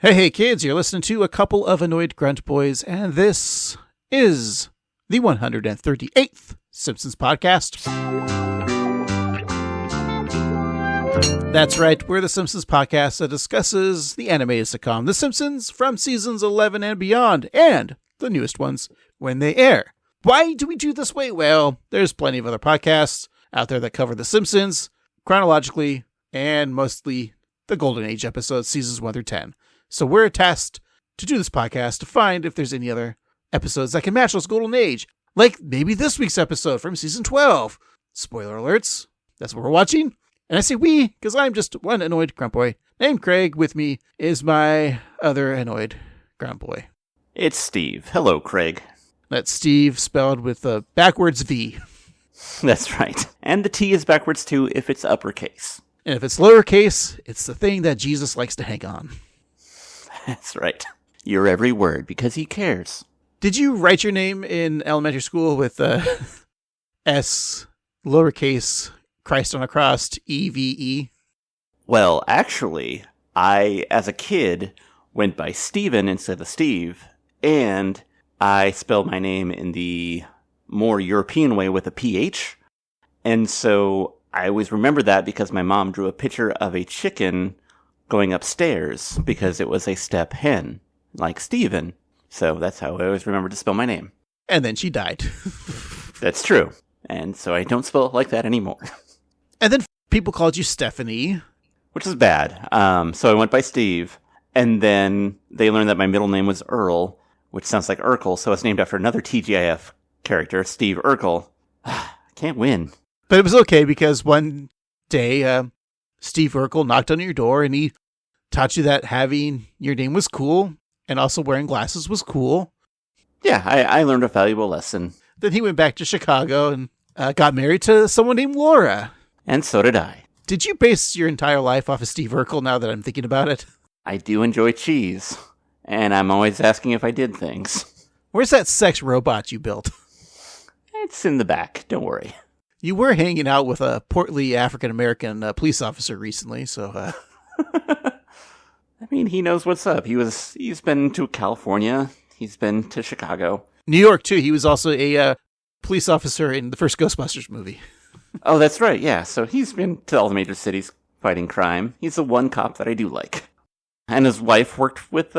Hey kids, you're listening to a couple of annoyed grunt boys, and this is the 138th Simpsons podcast. That's right, we're the Simpsons podcast that discusses the animated sitcom The Simpsons from seasons 11 and beyond, and the newest ones when they air. Why do we do it this way? Well, there's plenty of other podcasts out there that cover The Simpsons chronologically, and mostly the Golden Age episodes, seasons 1 through 10. So we're tasked to do this podcast to find if there's any other episodes that can match those Golden Age. Like maybe this week's episode from season 12. Spoiler alerts. That's what we're watching. And I say we, because I'm just one annoyed grunt boy named Craig. With me is my other annoyed grunt boy. It's Steve. Hello, Craig. That's Steve spelled with a backwards V. That's right. And the T is backwards too if it's uppercase. And if it's lowercase, it's the thing that Jesus likes to hang on. That's right. Your every word, because he cares. Did you write your name in elementary school with S, lowercase, Christ on a cross, EVE? Well, actually, I, as a kid, went by Steven instead of Steve, and I spelled my name in the more European way with a PH. And so I always remember that because my mom drew a picture of a chicken going upstairs because it was a step hen, like Steven. So that's how I always remember to spell my name. And then she died. That's true. And so I don't spell it like that anymore. And then people called you Stephanie. Which is bad. So I went by Steve. And then they learned that my middle name was Earl, which sounds like Urkel. So it's named after another TGIF character, Steve Urkel. Can't win. But it was okay because one day, Steve Urkel knocked on your door and he taught you that having your name was cool and also wearing glasses was cool. Yeah, I learned a valuable lesson. Then he went back to Chicago and got married to someone named Laura. And so did I. Did you base your entire life off of Steve Urkel now that I'm thinking about it? I do enjoy cheese. And I'm always asking if I did things. Where's that sex robot you built? It's in the back. Don't worry. You were hanging out with a portly African-American police officer recently, so... I mean, he knows what's up. He's been to California. He's been to Chicago. New York, too. He was also a police officer in the first Ghostbusters movie. Oh, that's right, yeah. So he's been to all the major cities fighting crime. He's the one cop that I do like. And his wife worked with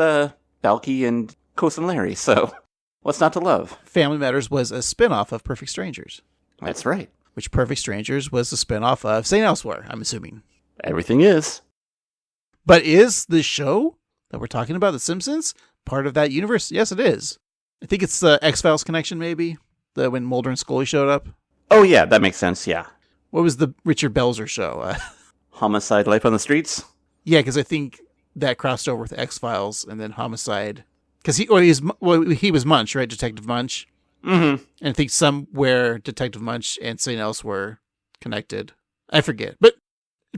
Balky and Cousin Larry, so what's not to love? Family Matters was a spinoff of Perfect Strangers. That's right. Which Perfect Strangers was a spinoff of St. Elsewhere, I'm assuming. Everything is. But is the show that we're talking about, The Simpsons, part of that universe? Yes, it is. I think it's the X-Files connection, maybe, when Mulder and Scully showed up. Oh, yeah, that makes sense, yeah. What was the Richard Belzer show? Homicide: Life on the Streets? Yeah, because I think that crossed over with X-Files and then Homicide. Because he was Munch, right? Detective Munch. Mm-hmm. And I think somewhere Detective Munch and St. Elsewhere connected. I forget. But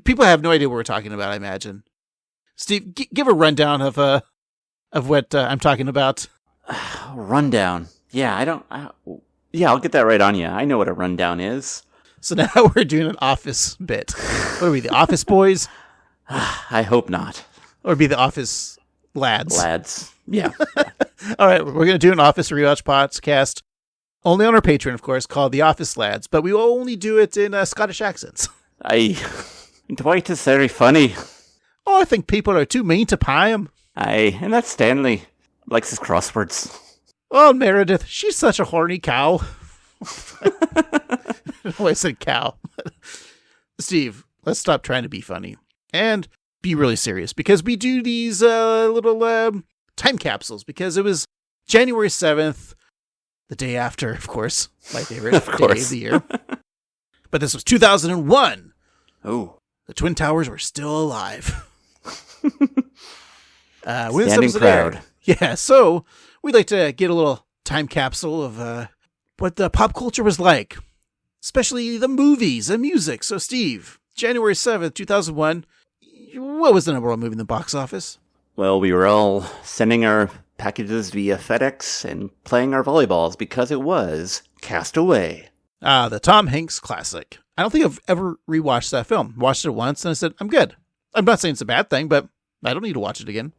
people have no idea what we're talking about, I imagine. Steve, give a rundown of what I'm talking about. Rundown. Yeah, I'll get that right on you. I know what a rundown is. So now we're doing an Office bit. What are we, the Office Boys? I hope not. Or be the Office Lads? Lads. Yeah. All right, we're going to do an Office Rewatch podcast. Only on our Patreon, of course, called The Office Lads. But we will only do it in Scottish accents. Dwight is very funny. Oh, I think people are too mean to pie him. And that Stanley likes his crosswords. Oh, Meredith, she's such a horny cow. I said cow. Steve, let's stop trying to be funny and be really serious because we do these little time capsules because it was January 7th, the day after, of course, my favorite day of the year. But this was 2001. Oh. The Twin Towers were still alive. Standing proud. Yeah, so we'd like to get a little time capsule of what the pop culture was like, especially the movies and music. So, Steve, January 7th, 2001, what was the number one movie in the box office? Well, we were all sending our packages via FedEx and playing our volleyballs because it was Castaway. The Tom Hanks classic. I don't think I've ever rewatched that film. Watched it once and I said, I'm good. I'm not saying it's a bad thing, but I don't need to watch it again.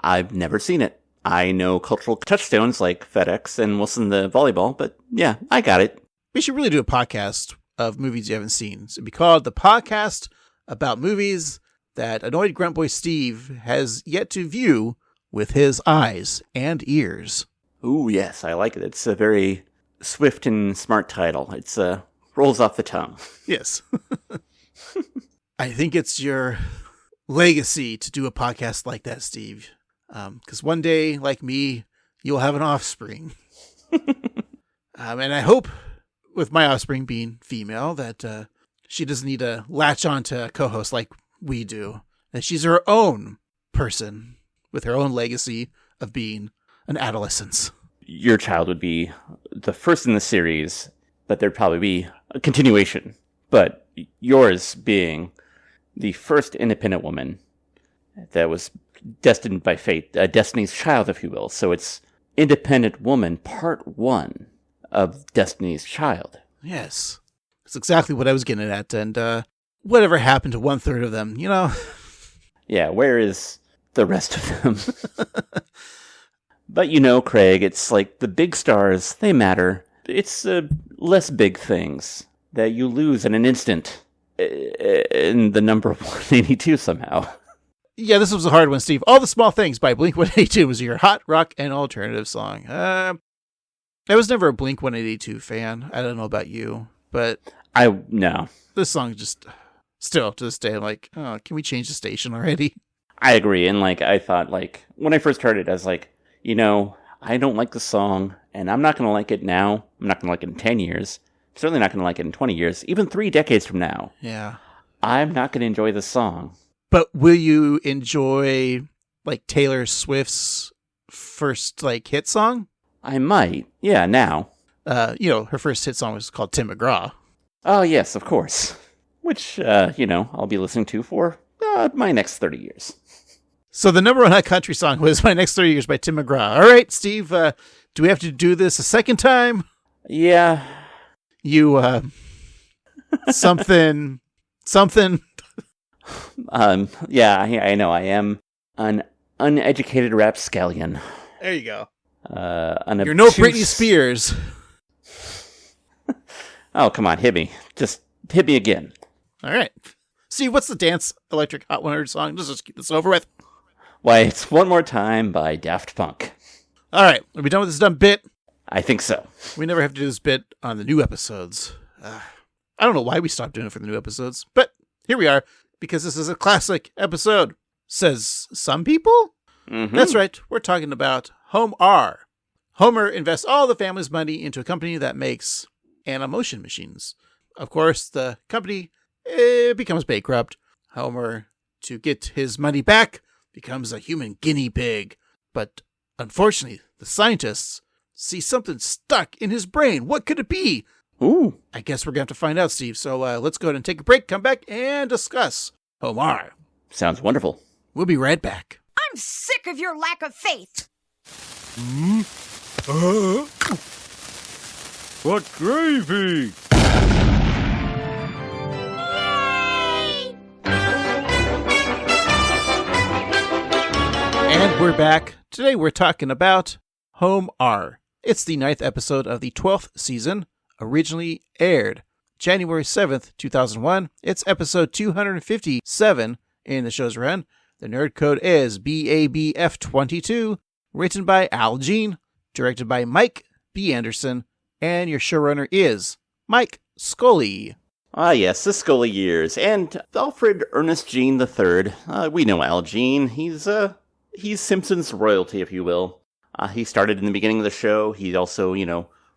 I've never seen it. I know cultural touchstones like FedEx and Wilson the volleyball, but yeah, I got it. We should really do a podcast of movies you haven't seen. It'd be called The Podcast About Movies That Annoyed Grunt Boy Steve Has Yet to View with His Eyes and Ears. Ooh, yes, I like it. It's a very swift and smart title. It's rolls off the tongue. Yes. I think it's your legacy to do a podcast like that, Steve. Because one day, like me, you'll have an offspring. And I hope, with my offspring being female, that she doesn't need to latch on to a co-host like we do. That she's her own person with her own legacy of being an adolescence. Your child would be the first in the series, but there'd probably be a continuation. But yours being the first independent woman that was destined by fate, Destiny's Child, if you will. So it's Independent Woman, Part 1 of Destiny's Child. Yes. That's exactly what I was getting at. And whatever happened to 1/3 of them, you know? Yeah, where is the rest of them? But you know, Craig, it's like the big stars, they matter. It's less big things that you lose in an instant in the number 182 somehow. Yeah, this was a hard one, Steve. All the Small Things by Blink-182 was your hot rock and alternative song. I was never a Blink-182 fan. I don't know about you, but no. This song just still to this day, I'm like, oh, can we change the station already? I agree, and like I thought, like when I first heard it, I was like, you know, I don't like the song, and I'm not going to like it now. I'm not going to like it in 10 years. I'm certainly not going to like it in 20 years, even 3 decades from now. Yeah, I'm not going to enjoy this song. But will you enjoy like Taylor Swift's first like hit song? I might. Yeah, now. Her first hit song was called Tim McGraw. Oh, yes, of course. Which, I'll be listening to for my next 30 years. So the number 1 hot country song was My Next 30 Years by Tim McGraw. All right, Steve, do we have to do this a second time? Yeah. You, something. Yeah, I know. I am an uneducated rapscallion. There you go. You're no Britney Spears. Oh, come on, hit me. Just hit me again. All right. Steve, what's the Dance Electric Hot 100 song? Let's just get this over with. Why, it's One More Time by Daft Punk. All right. Are we done with this dumb bit? I think so. We never have to do this bit on the new episodes. I don't know why we stopped doing it for the new episodes, but here we are, because this is a classic episode, says some people. Mm-hmm. That's right. We're talking about HOMR. Homer invests all the family's money into a company that makes Animotion machines. Of course, the company becomes bankrupt. Homer, to get his money back, becomes a human guinea pig. But unfortunately, the scientists see something stuck in his brain. What could it be? Ooh. I guess we're going to have to find out, Steve. So let's go ahead and take a break, come back, and discuss HOMR. Sounds wonderful. We'll be right back. I'm sick of your lack of faith. What gravy? Yay! And we're back. Today we're talking about HOMR. It's the 9th episode of the 12th season, originally aired January 7th, 2001. It's episode 257 in the show's run. The nerd code is BABF22, written by Al Jean, directed by Mike B. Anderson, and your showrunner is Mike Scully. Ah, yes, the Scully years, and Alfred Ernest Jean III. We know Al Jean. He's Simpsons royalty, if you will. He started in the beginning of the show. He also,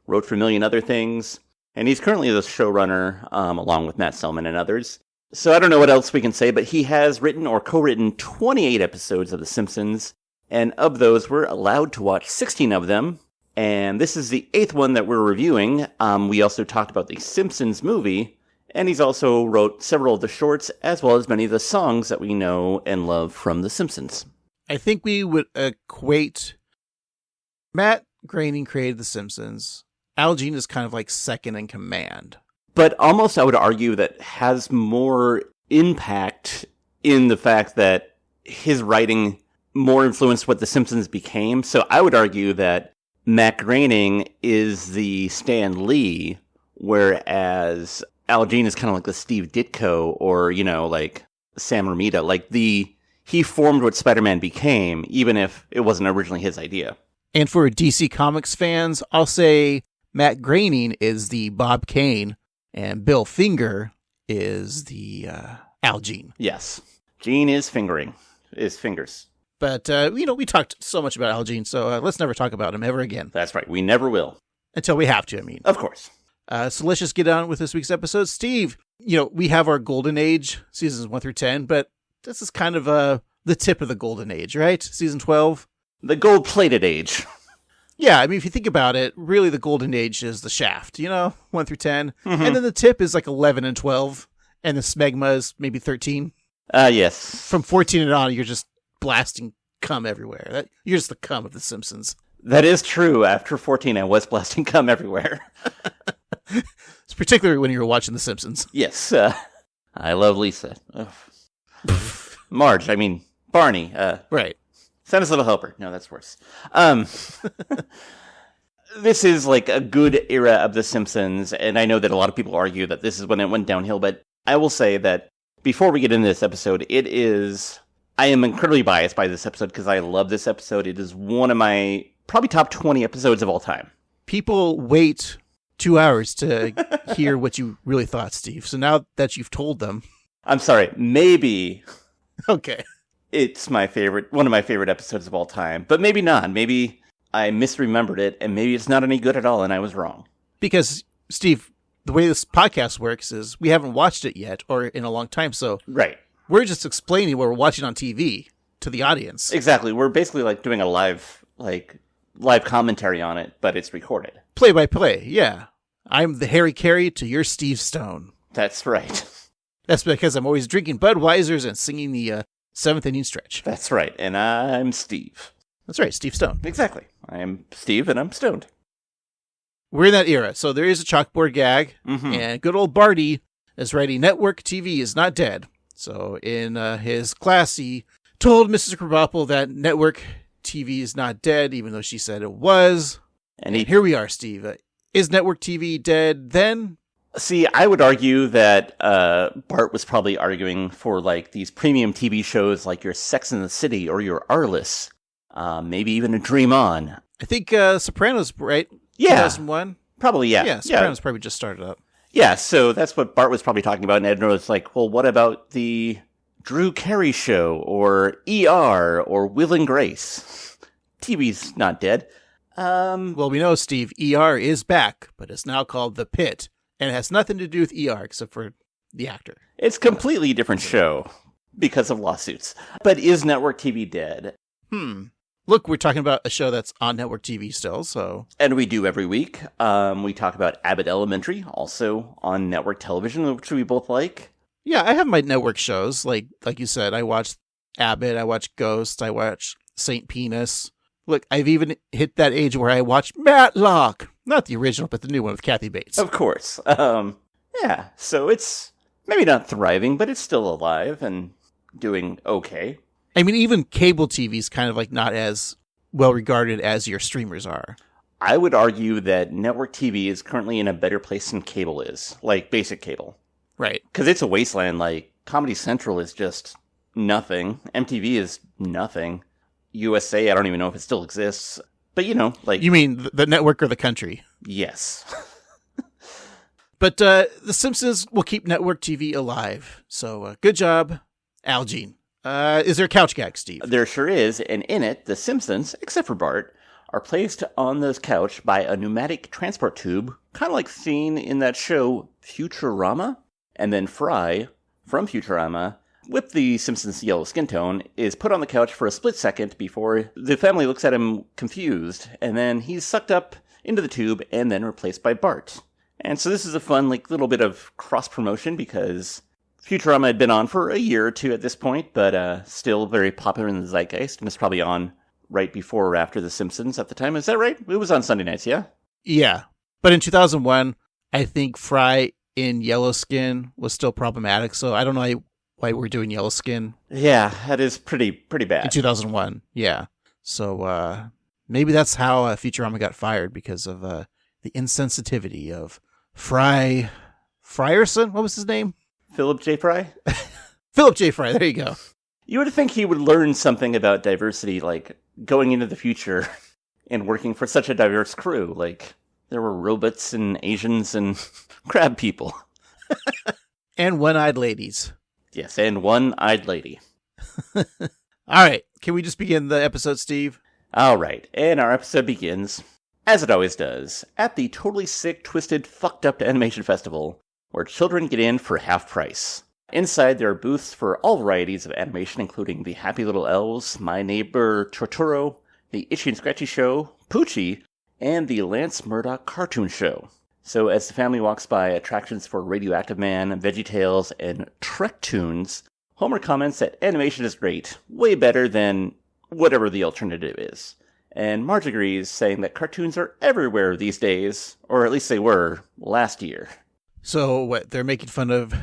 wrote for a million other things. And he's currently the showrunner, along with Matt Selman and others. So I don't know what else we can say, but he has written or co-written 28 episodes of The Simpsons. And of those, we're allowed to watch 16 of them. And this is the 8th one that we're reviewing. We also talked about the Simpsons movie. And he's also wrote several of the shorts, as well as many of the songs that we know and love from The Simpsons. I think we would equate Matt Groening created The Simpsons. Al Jean is kind of like second in command. But almost I would argue that has more impact in the fact that his writing more influenced what The Simpsons became. So I would argue that Matt Groening is the Stan Lee, whereas Al Jean is kind of like the Steve Ditko or, like Sam Romita. Like he formed what Spider-Man became, even if it wasn't originally his idea. And for DC Comics fans, I'll say Matt Groening is the Bob Kane and Bill Finger is the Al Jean. Yes. Jean is fingers. But, we talked so much about Al Jean, so let's never talk about him ever again. That's right. We never will. Until we have to, Of course. So let's just get on with this week's episode. Steve, we have our Golden Age, seasons 1 through 10, but this is kind of the tip of the Golden Age, right? Season 12. The gold-plated age. Yeah, I mean, if you think about it, really the Golden Age is the shaft, 1 through 10. Mm-hmm. And then the tip is like 11 and 12, and the smegma is maybe 13. Yes. From 14 and on, you're just blasting cum everywhere. You're just the cum of The Simpsons. That is true. After 14, I was blasting cum everywhere. It's particularly when you were watching The Simpsons. Yes. I love Lisa. Marge, Barney. Right. Santa's Little Helper. No, that's worse. This is like a good era of The Simpsons, and I know that a lot of people argue that this is when it went downhill, but I will say that before we get into this episode, I am incredibly biased by this episode because I love this episode. It is one of my probably top 20 episodes of all time. People wait 2 hours to hear what you really thought, Steve. So now that you've told them. I'm sorry, maybe. Okay. It's one of my favorite episodes of all time, but maybe not. Maybe I misremembered it, and maybe it's not any good at all, and I was wrong. Because, Steve, the way this podcast works is we haven't watched it yet, or in a long time, so right. We're just explaining what we're watching on TV to the audience. Exactly. We're basically like doing a live commentary on it, but it's recorded. Play by play, yeah. I'm the Harry Carey to your Steve Stone. That's right. That's because I'm always drinking Budweisers and singing the 7th inning stretch. That's right. And I'm Steve. That's right, Steve Stone. Exactly. I am Steve and I'm stoned. We're in that era, so there is a chalkboard gag, mm-hmm. and good old Barty is writing network TV is not dead. So in his class, he told Mrs. Krabappel that network TV is not dead, even though she said it was. And here we are, Steve. Is network TV dead then? See, I would argue that Bart was probably arguing for like these premium TV shows like your Sex and the City or your Arliss, maybe even a Dream On. I think Sopranos, right? Yeah. 2001? Probably, yeah. Yeah, Sopranos probably just started up. Yeah, so that's what Bart was probably talking about, and Edna was like, well, what about the Drew Carey Show, or ER, or Will and Grace? TV's not dead. Well, we know, Steve, ER is back, but it's now called The Pit, and it has nothing to do with ER except for the actor. It's a completely different show because of lawsuits. But is network TV dead? Look, we're talking about a show that's on network TV still, so... And we do every week. We talk about Abbott Elementary, also on network television, which we both like. Yeah, I have my network shows. Like you said, I watch Abbott, I watch Ghost, I watch St. Penis. Look, I've even hit that age where I watch Matlock. Not the original, but the new one with Kathy Bates. Of course. Yeah, so it's maybe not thriving, but it's still alive and doing okay. I mean, even cable TV is kind of like not as well regarded as your streamers are. I would argue that network TV is currently in a better place than cable is, like basic cable. Right. Because it's a wasteland. Like Comedy Central is just nothing. MTV is nothing. USA, I don't even know if it still exists. But like... You mean the network or the country? Yes. But The Simpsons will keep network TV alive. So good job, Al Jean. Is there a couch gag, Steve? There sure is, and in it, the Simpsons, except for Bart, are placed on this couch by a pneumatic transport tube, kind of like seen in that show Futurama. And then Fry, from Futurama, with the Simpsons' yellow skin tone, is put on the couch for a split second before the family looks at him confused, and then he's sucked up into the tube and then replaced by Bart. And so this is a fun, little bit of cross-promotion because... Futurama had been on for a year or two at this point, but still very popular in the zeitgeist, and it's probably on right before or after The Simpsons at the time. Is that right? It was on Sunday nights, yeah? Yeah. But in 2001, I think Fry in yellow skin was still problematic, so I don't know why we're doing Yellow Skin Yeah, that is pretty in bad. 2001. Yeah. So maybe that's how Futurama got fired, because of the insensitivity of Frierson? What was his name? Philip J. Fry? Philip J. Fry. There you go. You would think he would learn something about diversity, like going into the future and working for such a diverse crew. Like, there were robots and Asians and crab people. And one-eyed ladies. Yes, and one-eyed lady. All right. Can we just begin the episode, Steve? All right, and our episode begins, as it always does, at the totally sick, twisted, fucked up animation festival, where children get in for half price. Inside, there are booths for all varieties of animation, including the Happy Little Elves, My Neighbor Totoro, the Itchy and Scratchy Show, Poochie, and the Lance Murdoch Cartoon Show. So as the family walks by attractions for Radioactive Man, VeggieTales, and Trek-Toons, Homer comments that animation is great, way better than whatever the alternative is. And Marge agrees, saying that cartoons are everywhere these days, or at least they were last year. So what, they're making fun of,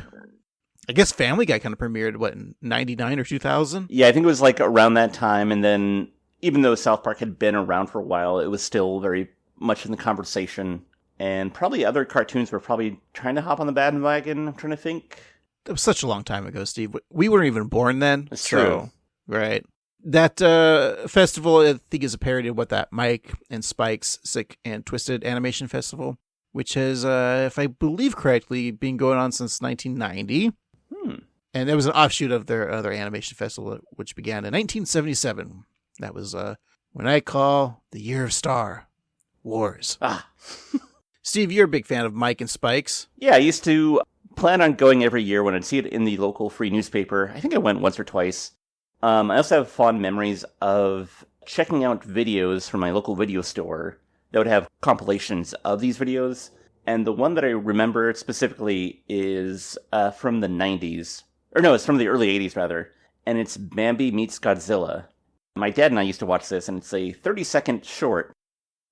I guess Family Guy kind of premiered, what, in 99 or 2000? Yeah, I think it was like around that time, and then even though South Park had been around for a while, it was still very much in the conversation. And probably other cartoons were probably trying to hop on the bandwagon, I'm trying to think. It was such a long time ago, Steve. We weren't even born then. It's true. Right. That festival, I think, is a parody of what that Mike and Spike's Sick and Twisted Animation Festival, which has, if I believe correctly, been going on since 1990. And it was an offshoot of their other animation festival, which began in 1977. That was when I call the Year of Star Wars. Steve, you're a big fan of Mike and Spike's. Yeah, I used to plan on going every year when I'd see it in the local free newspaper. I think I went once or twice. I also have fond memories of checking out videos from my local video store that would have compilations of these videos. And the one that I remember specifically is from the 90s. Or no, it's from the early 80s, rather. And it's Bambi Meets Godzilla. My dad and I used to watch this, and it's a 30-second short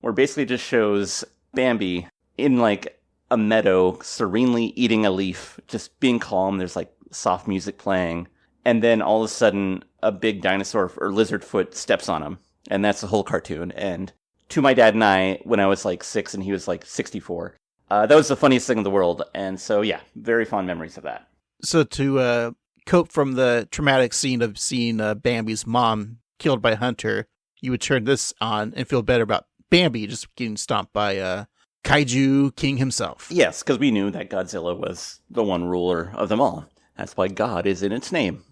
where it basically just shows Bambi in, like, a meadow, serenely eating a leaf, just being calm. There's, like, soft music playing. And then all of a sudden, a big dinosaur or lizard foot steps on him. And that's the whole cartoon. And to my dad and I, when I was, like, 6 and he was, like, 64, that was the funniest thing in the world. And so, yeah, very fond memories of that. So to cope from the traumatic scene of seeing Bambi's mom killed by Hunter, you would turn this on and feel better about Bambi just getting stomped by Kaiju King himself. Yes, because we knew that Godzilla was the one ruler of them all. That's why God is in its name.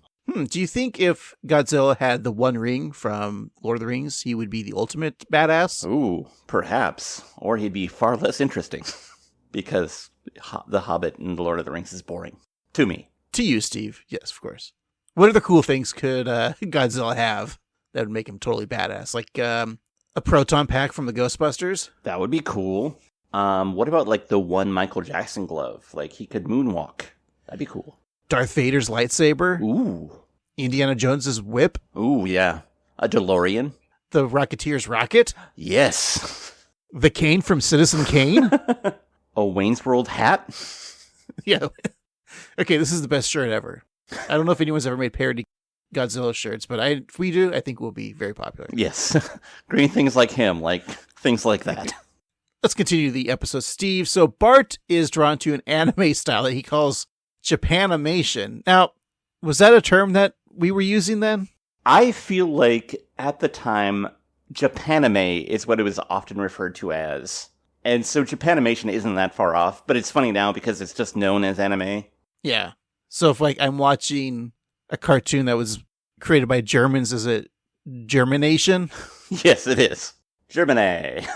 Do you think if Godzilla had the One Ring from Lord of the Rings, he would be the ultimate badass? Ooh, perhaps. Or he'd be far less interesting. Because The Hobbit and The Lord of the Rings is boring. To me. To you, Steve. Yes, of course. What other cool things could Godzilla have that would make him totally badass? Like a proton pack from the Ghostbusters? That would be cool. What about, like, the one Michael Jackson glove? Like, he could moonwalk. That'd be cool. Darth Vader's lightsaber? Ooh. Indiana Jones's whip? Ooh, yeah. A DeLorean? The Rocketeer's rocket? Yes. The cane from Citizen Kane? A Wayne's World hat? Yeah. Okay, this is the best shirt ever. I don't know if anyone's ever made parody Godzilla shirts, but if we do, I think we'll be very popular. Yes. Green things like him, like things like that. Let's continue the episode, Steve. So Bart is drawn to an anime style that he calls Japanimation. Now, was that a term that we were using then? I feel like at the time, Japanime is what it was often referred to as. And so Japanimation isn't that far off, but it's funny now because it's just known as anime. Yeah. So if, like, I'm watching a cartoon that was created by Germans, is it Germination? Yes, it is. Germany.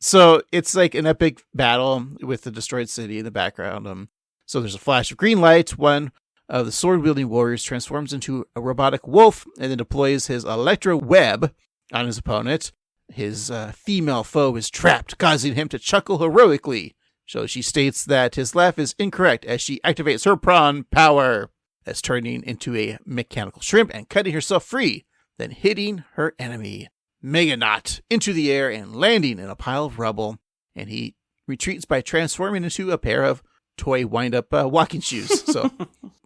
So it's like an epic battle with the destroyed city in the background. So there's a flash of green light. One of the sword-wielding warriors transforms into a robotic wolf and then deploys his electro web on his opponent. His female foe is trapped, causing him to chuckle heroically. So she states that his laugh is incorrect as she activates her prawn power, as turning into a mechanical shrimp and cutting herself free, then hitting her enemy, Meganot, into the air and landing in a pile of rubble. And he retreats by transforming into a pair of toy wind-up walking shoes. So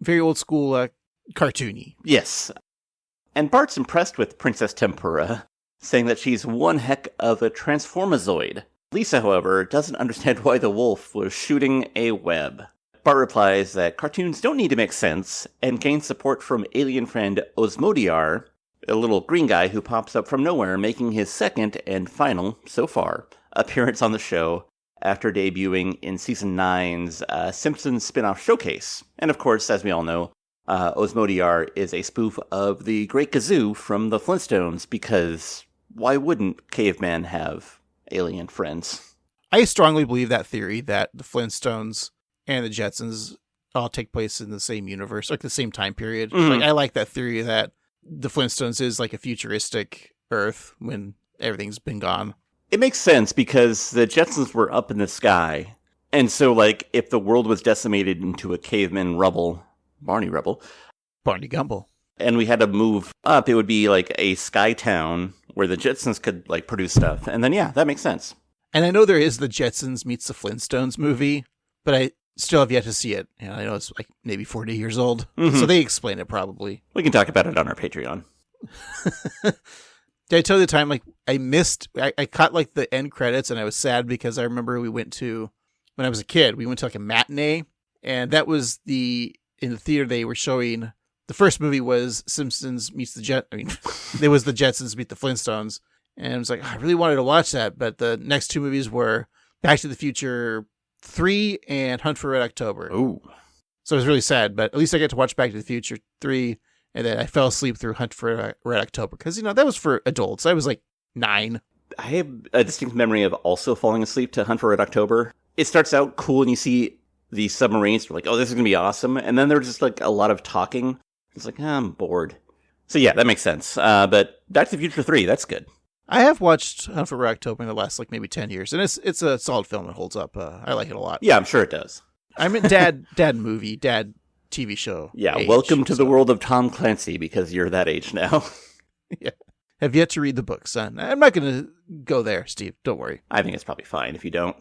very old school cartoony. Yes. And Bart's impressed with Princess Tempura, saying that she's one heck of a transformazoid. Lisa, however, doesn't understand why the wolf was shooting a web. Bart replies that cartoons don't need to make sense, and gains support from alien friend Osmodiar, a little green guy who pops up from nowhere, making his second and final, so far, appearance on the show after debuting in Season 9's Simpsons spin-off Showcase. And of course, as we all know, Osmodiar is a spoof of the Great Gazoo from the Flintstones, because why wouldn't cavemen have alien friends? I strongly believe that theory that the Flintstones and the Jetsons all take place in the same universe, like the same time period. Mhm. Like, I like that theory that the Flintstones is like a futuristic Earth when everything's been gone. It makes sense because the Jetsons were up in the sky. And so, like, if the world was decimated into a caveman rubble, Barney rubble, Barney Gumble. and we had to move up, it would be like a sky town where the Jetsons could, like, produce stuff. And then, yeah, that makes sense. And I know there is the Jetsons meets the Flintstones movie, but I still have yet to see it. And I know it's like maybe 40 years old. Mhm. So they explain it probably. We can talk about it on our Patreon. Did I tell you the time, like, I caught, like, the end credits, and I was sad because I remember we went to, when I was a kid, we went to, like, a matinee, and that was in the theater they were showing, the first movie was Simpsons meets it was the Jetsons meet the Flintstones, and I was like, I really wanted to watch that, but the next two movies were Back to the Future 3 and Hunt for Red October. Ooh. So it was really sad, but at least I get to watch Back to the Future 3, and then I fell asleep through Hunt for Red October, because, that was for adults. I was like 9. I have a distinct memory of also falling asleep to Hunt for Red October. It starts out cool and you see the submarines. You're like, oh, this is going to be awesome. And then there's just like a lot of talking. It's like, I'm bored. So yeah, that makes sense. But Back to the Future 3, that's good. I have watched Hunt for Red October in the last like maybe 10 years, and it's a solid film that holds up. I like it a lot. Yeah, I'm sure it does. I'm in dad movie, dad TV show. Yeah, age, welcome to the world of Tom Clancy, because you're that age now. Yeah. Have yet to read the book, son. I'm not going to go there, Steve. Don't worry. I think it's probably fine if you don't.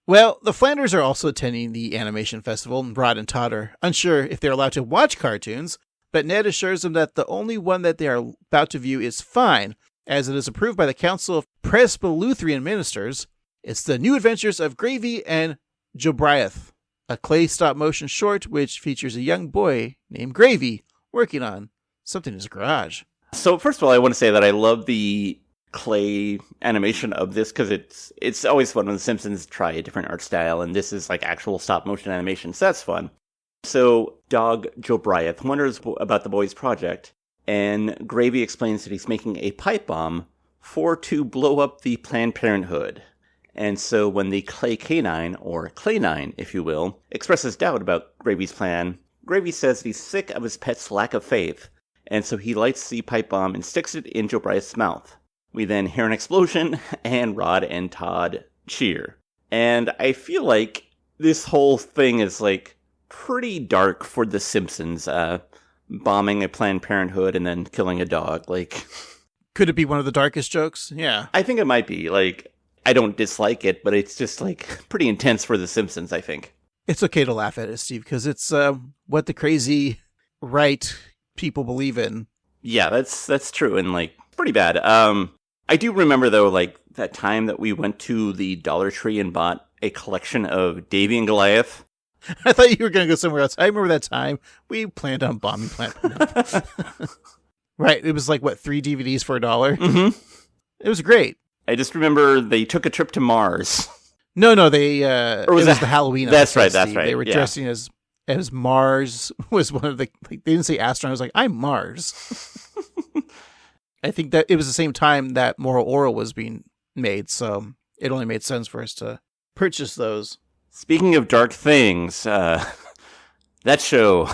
Well, the Flanders are also attending the animation festival, and Rod and Todd are unsure if they're allowed to watch cartoons, but Ned assures them that the only one that they are about to view is fine, as it is approved by the Council of Presbyterian Ministers. It's the New Adventures of Gravy and Jobriath, a clay stop-motion short which features a young boy named Gravy working on something in his garage. So first of all, I want to say that I love the clay animation of this, because it's always fun when the Simpsons try a different art style, and this is like actual stop-motion animation, so that's fun. So Dog Jobriath wonders about the boy's project, and Gravy explains that he's making a pipe bomb to blow up the Planned Parenthood. And so when the Clay Canine, or Clay9, if you will, expresses doubt about Gravy's plan, Gravy says that he's sick of his pet's lack of faith, and so he lights the pipe bomb and sticks it in Jobriath's mouth. We then hear an explosion, and Rod and Todd cheer. And I feel like this whole thing is, like, pretty dark for The Simpsons, bombing a Planned Parenthood and then killing a dog, like... Could it be one of the darkest jokes? Yeah. I think it might be, like... I don't dislike it, but it's just, like, pretty intense for The Simpsons, I think. It's okay to laugh at it, Steve, because it's what the crazy right people believe in. Yeah, that's true, and, like, pretty bad. I do remember, though, like, that time that we went to the Dollar Tree and bought a collection of Davy and Goliath. I thought you were going to go somewhere else. I remember that time we planned on bombing Planned Parenthood. Right, it was like, what, 3 DVDs for $1? Mm-hmm. It was great. I just remember they took a trip to Mars. No, they, it was the Halloween That's episode, right. Steve. They were dressing as Mars was one of the, like, they didn't say astronaut. I was like, I'm Mars. I think that it was the same time that Moral Oral was being made, so it only made sense for us to purchase those. Speaking of dark things, that show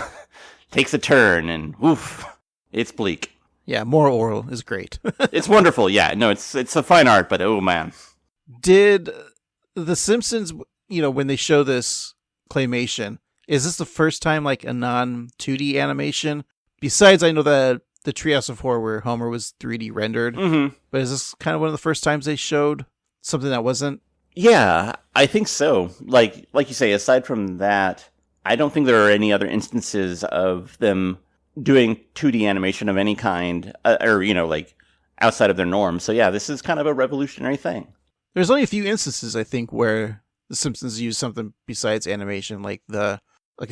takes a turn, and oof, it's bleak. Yeah, Moral Oral is great. It's wonderful, yeah. No, it's a fine art, but oh man. Did The Simpsons, when they show this claymation, is this the first time, like, a non-2D animation? Besides, I know that the Treehouse of Horror where Homer was 3D rendered, Mm-hmm. but is this kind of one of the first times they showed something that wasn't? Yeah, I think so. Like you say, aside from that, I don't think there are any other instances of them doing 2D animation of any kind, or, like, outside of their norm. So yeah, this is kind of a revolutionary thing. There's only a few instances, I think, where The Simpsons use something besides animation, like I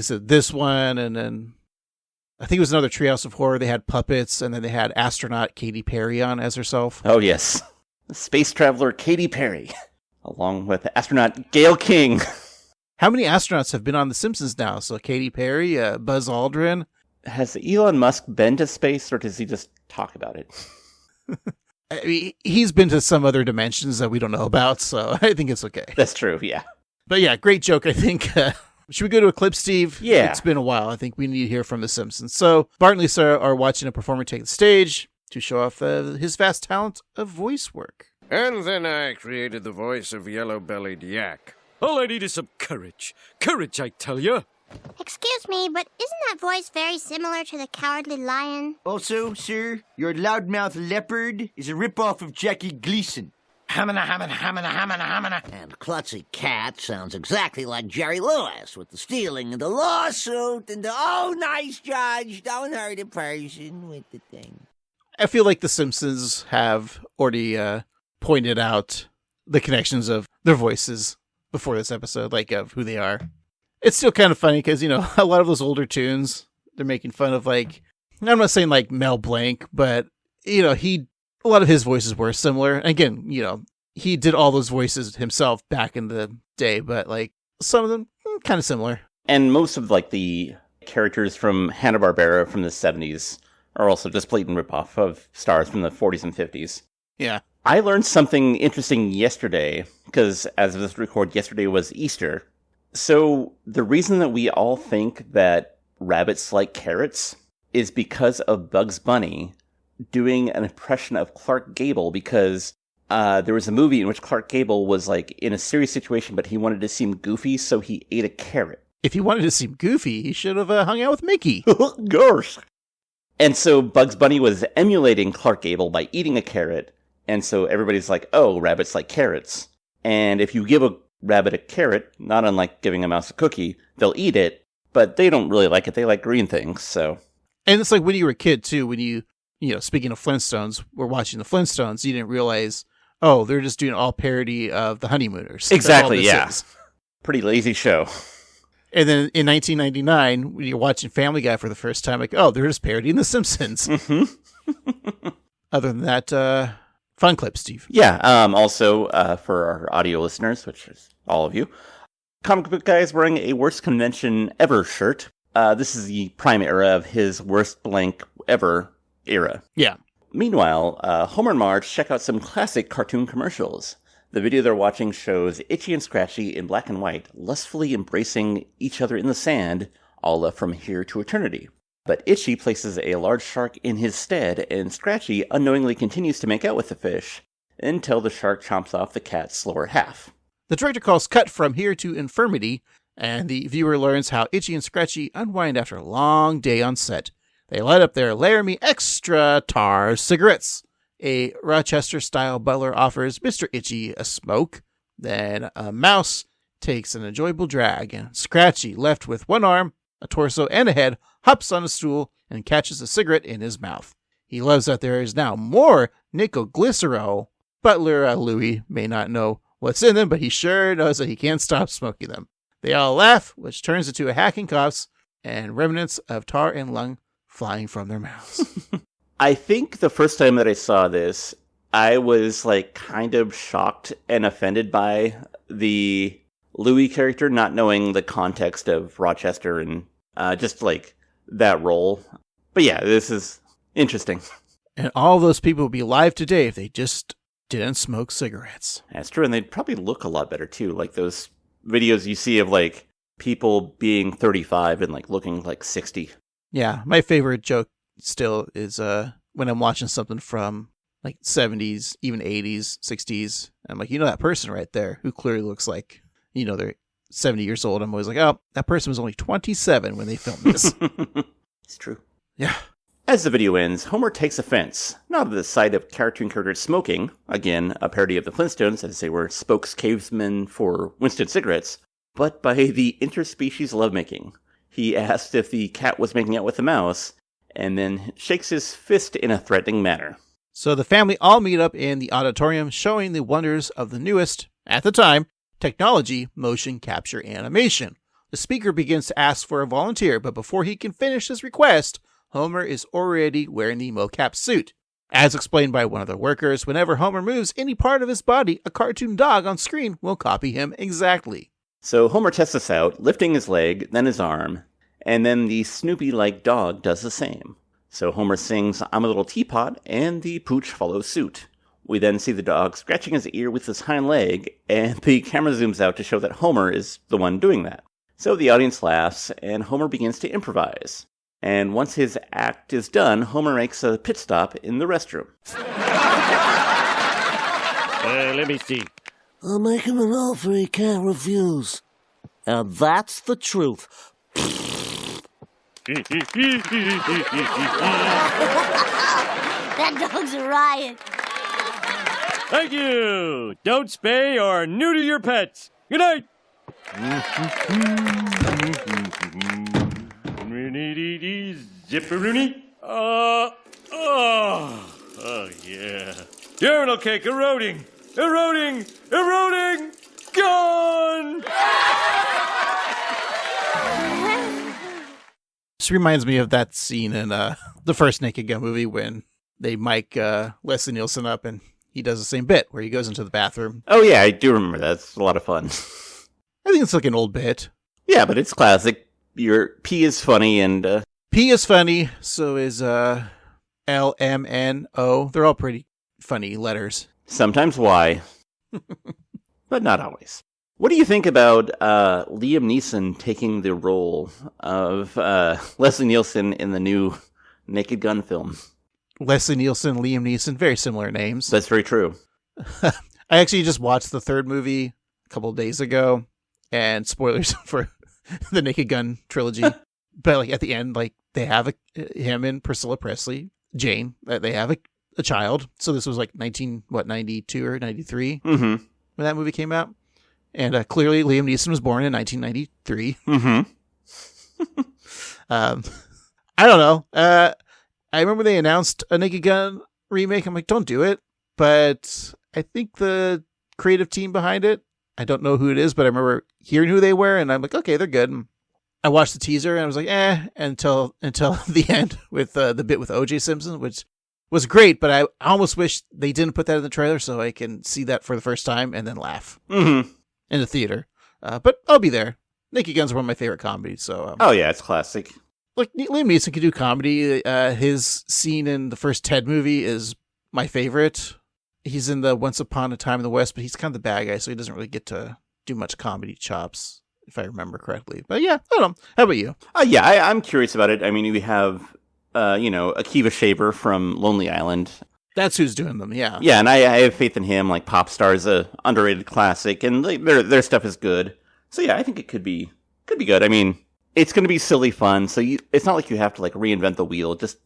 said, this one, and then I think it was another Treehouse of Horror. They had puppets, and then they had astronaut Katy Perry on as herself. Oh, yes. Space traveler Katy Perry, along with astronaut Gail King. How many astronauts have been on The Simpsons now? So Katy Perry, Buzz Aldrin. Has Elon Musk been to space, or does he just talk about it? I mean, he's been to some other dimensions that we don't know about, so I think it's okay. That's true, yeah. But yeah, great joke, I think. Should we go to a clip, Steve? Yeah. It's been a while. I think we need to hear from The Simpsons. So Bart and Lisa are watching a performer take the stage to show off his vast talent of voice work. And then I created the voice of Yellow-Bellied Yak. All I need is some courage. Courage, I tell you. Excuse me, but isn't that voice very similar to the Cowardly Lion? Also, sir, your loudmouth leopard is a ripoff of Jackie Gleason. Hamina, hamina, hamina, hamina, hamina. And Klutzy Cat sounds exactly like Jerry Lewis with the stealing and the lawsuit and the, oh, nice judge, don't hurt a person with the thing. I feel like The Simpsons have already pointed out the connections of their voices before this episode, like of who they are. It's still kind of funny because, a lot of those older tunes, they're making fun of, like, I'm not saying like Mel Blanc, but, a lot of his voices were similar. Again, he did all those voices himself back in the day, but, like, some of them kind of similar. And most of, like, the characters from Hanna-Barbera from the 70s are also just blatant ripoff of stars from the 40s and 50s. Yeah. I learned something interesting yesterday, because as of this record, yesterday was Easter. So the reason that we all think that rabbits like carrots is because of Bugs Bunny doing an impression of Clark Gable, because there was a movie in which Clark Gable was like in a serious situation, but he wanted to seem goofy, so he ate a carrot. If he wanted to seem goofy, he should have hung out with Mickey. Gosh. And so Bugs Bunny was emulating Clark Gable by eating a carrot, and so everybody's like, oh, rabbits like carrots. And if you give a rabbit a carrot, not unlike giving a mouse a cookie, they'll eat it, but they don't really like it. They like green things, so. And it's like when you were a kid, too, when you speaking of Flintstones, we're watching the Flintstones, you didn't realize, oh, they're just doing all parody of the Honeymooners. Exactly, yeah. Pretty lazy show. And then in 1999, when you're watching Family Guy for the first time, like, oh, they're just parodying The Simpsons. Mm-hmm. Other than that, fun clip, Steve. Yeah, also, for our audio listeners, which is all of you, Comic Book Guy is wearing a Worst Convention Ever shirt. This is the prime era of his worst blank ever era. Yeah. Meanwhile, Homer and Marge check out some classic cartoon commercials. The video they're watching shows Itchy and Scratchy in black and white, lustfully embracing each other in the sand, a la From Here to Eternity. But Itchy places a large shark in his stead, and Scratchy unknowingly continues to make out with the fish, until the shark chomps off the cat's lower half. The director calls cut From Here to Infirmity, and the viewer learns how Itchy and Scratchy unwind after a long day on set. They light up their Laramie Extra Tar cigarettes. A Rochester-style butler offers Mr. Itchy a smoke. Then a mouse takes an enjoyable drag, and Scratchy, left with one arm, a torso, and a head, hops on a stool and catches a cigarette in his mouth. He loves that there is now more nitroglycerol. Butler Louie may not know what's in them, but he sure knows that he can't stop smoking them. They all laugh, which turns into a hacking coughs and remnants of tar and lung flying from their mouths. I think the first time that I saw this, I was like kind of shocked and offended by the Louis character, not knowing the context of Rochester and just like that role. But yeah, this is interesting. And all those people would be alive today if they just didn't smoke cigarettes. That's true, and they'd probably look a lot better too. Like those videos you see of like people being 35 and like looking like 60. Yeah, my favorite joke still is when I'm watching something from like 70s, even 80s, 60s. I'm like, that person right there who clearly looks like, they're 70 years old. I'm always like, oh, that person was only 27 when they filmed this. It's true. Yeah. As the video ends, Homer takes offense, not at the sight of cartoon characters smoking, again, a parody of the Flintstones as they were spokes cavemen for Winston cigarettes, but by the interspecies lovemaking. He asked if the cat was making out with the mouse, and then shakes his fist in a threatening manner. So the family all meet up in the auditorium, showing the wonders of the newest, at the time, technology, motion capture animation. The speaker begins to ask for a volunteer, but before he can finish his request, Homer is already wearing the mocap suit. As explained by one of the workers, whenever Homer moves any part of his body, a cartoon dog on screen will copy him exactly. So Homer tests this out, lifting his leg, then his arm, and then the Snoopy-like dog does the same. So Homer sings "I'm a Little Teapot," and the pooch follows suit. We then see the dog scratching his ear with his hind leg, and the camera zooms out to show that Homer is the one doing that. So the audience laughs, and Homer begins to improvise. And once his act is done, Homer makes a pit stop in the restroom. Let me see. I'll make him an offer he can't refuse. And that's the truth. That dog's a riot. Thank you. Don't spay or neuter your pets. Good night. Zipperoonie. Oh, yeah. Urinal cake eroding. Gone. This reminds me of that scene in the first Naked Gun movie when they mic Leslie Nielsen up and he does the same bit where he goes into the bathroom. Oh yeah, I do remember that. It's a lot of fun. I think it's like an old bit. Yeah, but it's classic. Your P is funny and... P is funny, so is L, M, N, O. They're all pretty funny letters. sometimes Y, but not always. What do you think about Liam Neeson taking the role of Leslie Nielsen in the new Naked Gun film? Leslie Nielsen, Liam Neeson, very similar names. That's very true. I actually just watched the third movie a couple of days ago, and spoilers for the Naked Gun trilogy. But like at the end, like they have him and Priscilla Presley, Jane. They have a child. So this was like 92 or 93 when that movie came out. And clearly Liam Neeson was born in 1993. I don't know. I remember they announced a Naked Gun remake. I'm like, don't do it. But I think the creative team behind it, I don't know who it is, but I remember hearing who they were, and I'm like, okay, they're good. And I watched the teaser, and I was like, until the end with the bit with O.J. Simpson, which was great, but I almost wish they didn't put that in the trailer so I can see that for the first time and then laugh in the theater. But I'll be there. Naked Gun's one of my favorite comedies. So oh yeah, it's classic. Like Liam Neeson can do comedy. His scene in the first Ted movie is my favorite. He's in the Once Upon a Time in the West, but he's kind of the bad guy, so he doesn't really get to do much comedy chops, if I remember correctly. But yeah, I don't know. How about you? Yeah, I'm curious about it. I mean, we have, Akiva Shaver from Lonely Island. That's who's doing them, yeah. Yeah, and I have faith in him. Like, Pop Star is a underrated classic, and like, their stuff is good. So yeah, I think it could be good. I mean, it's going to be silly fun, so it's not like you have to like reinvent the wheel. Just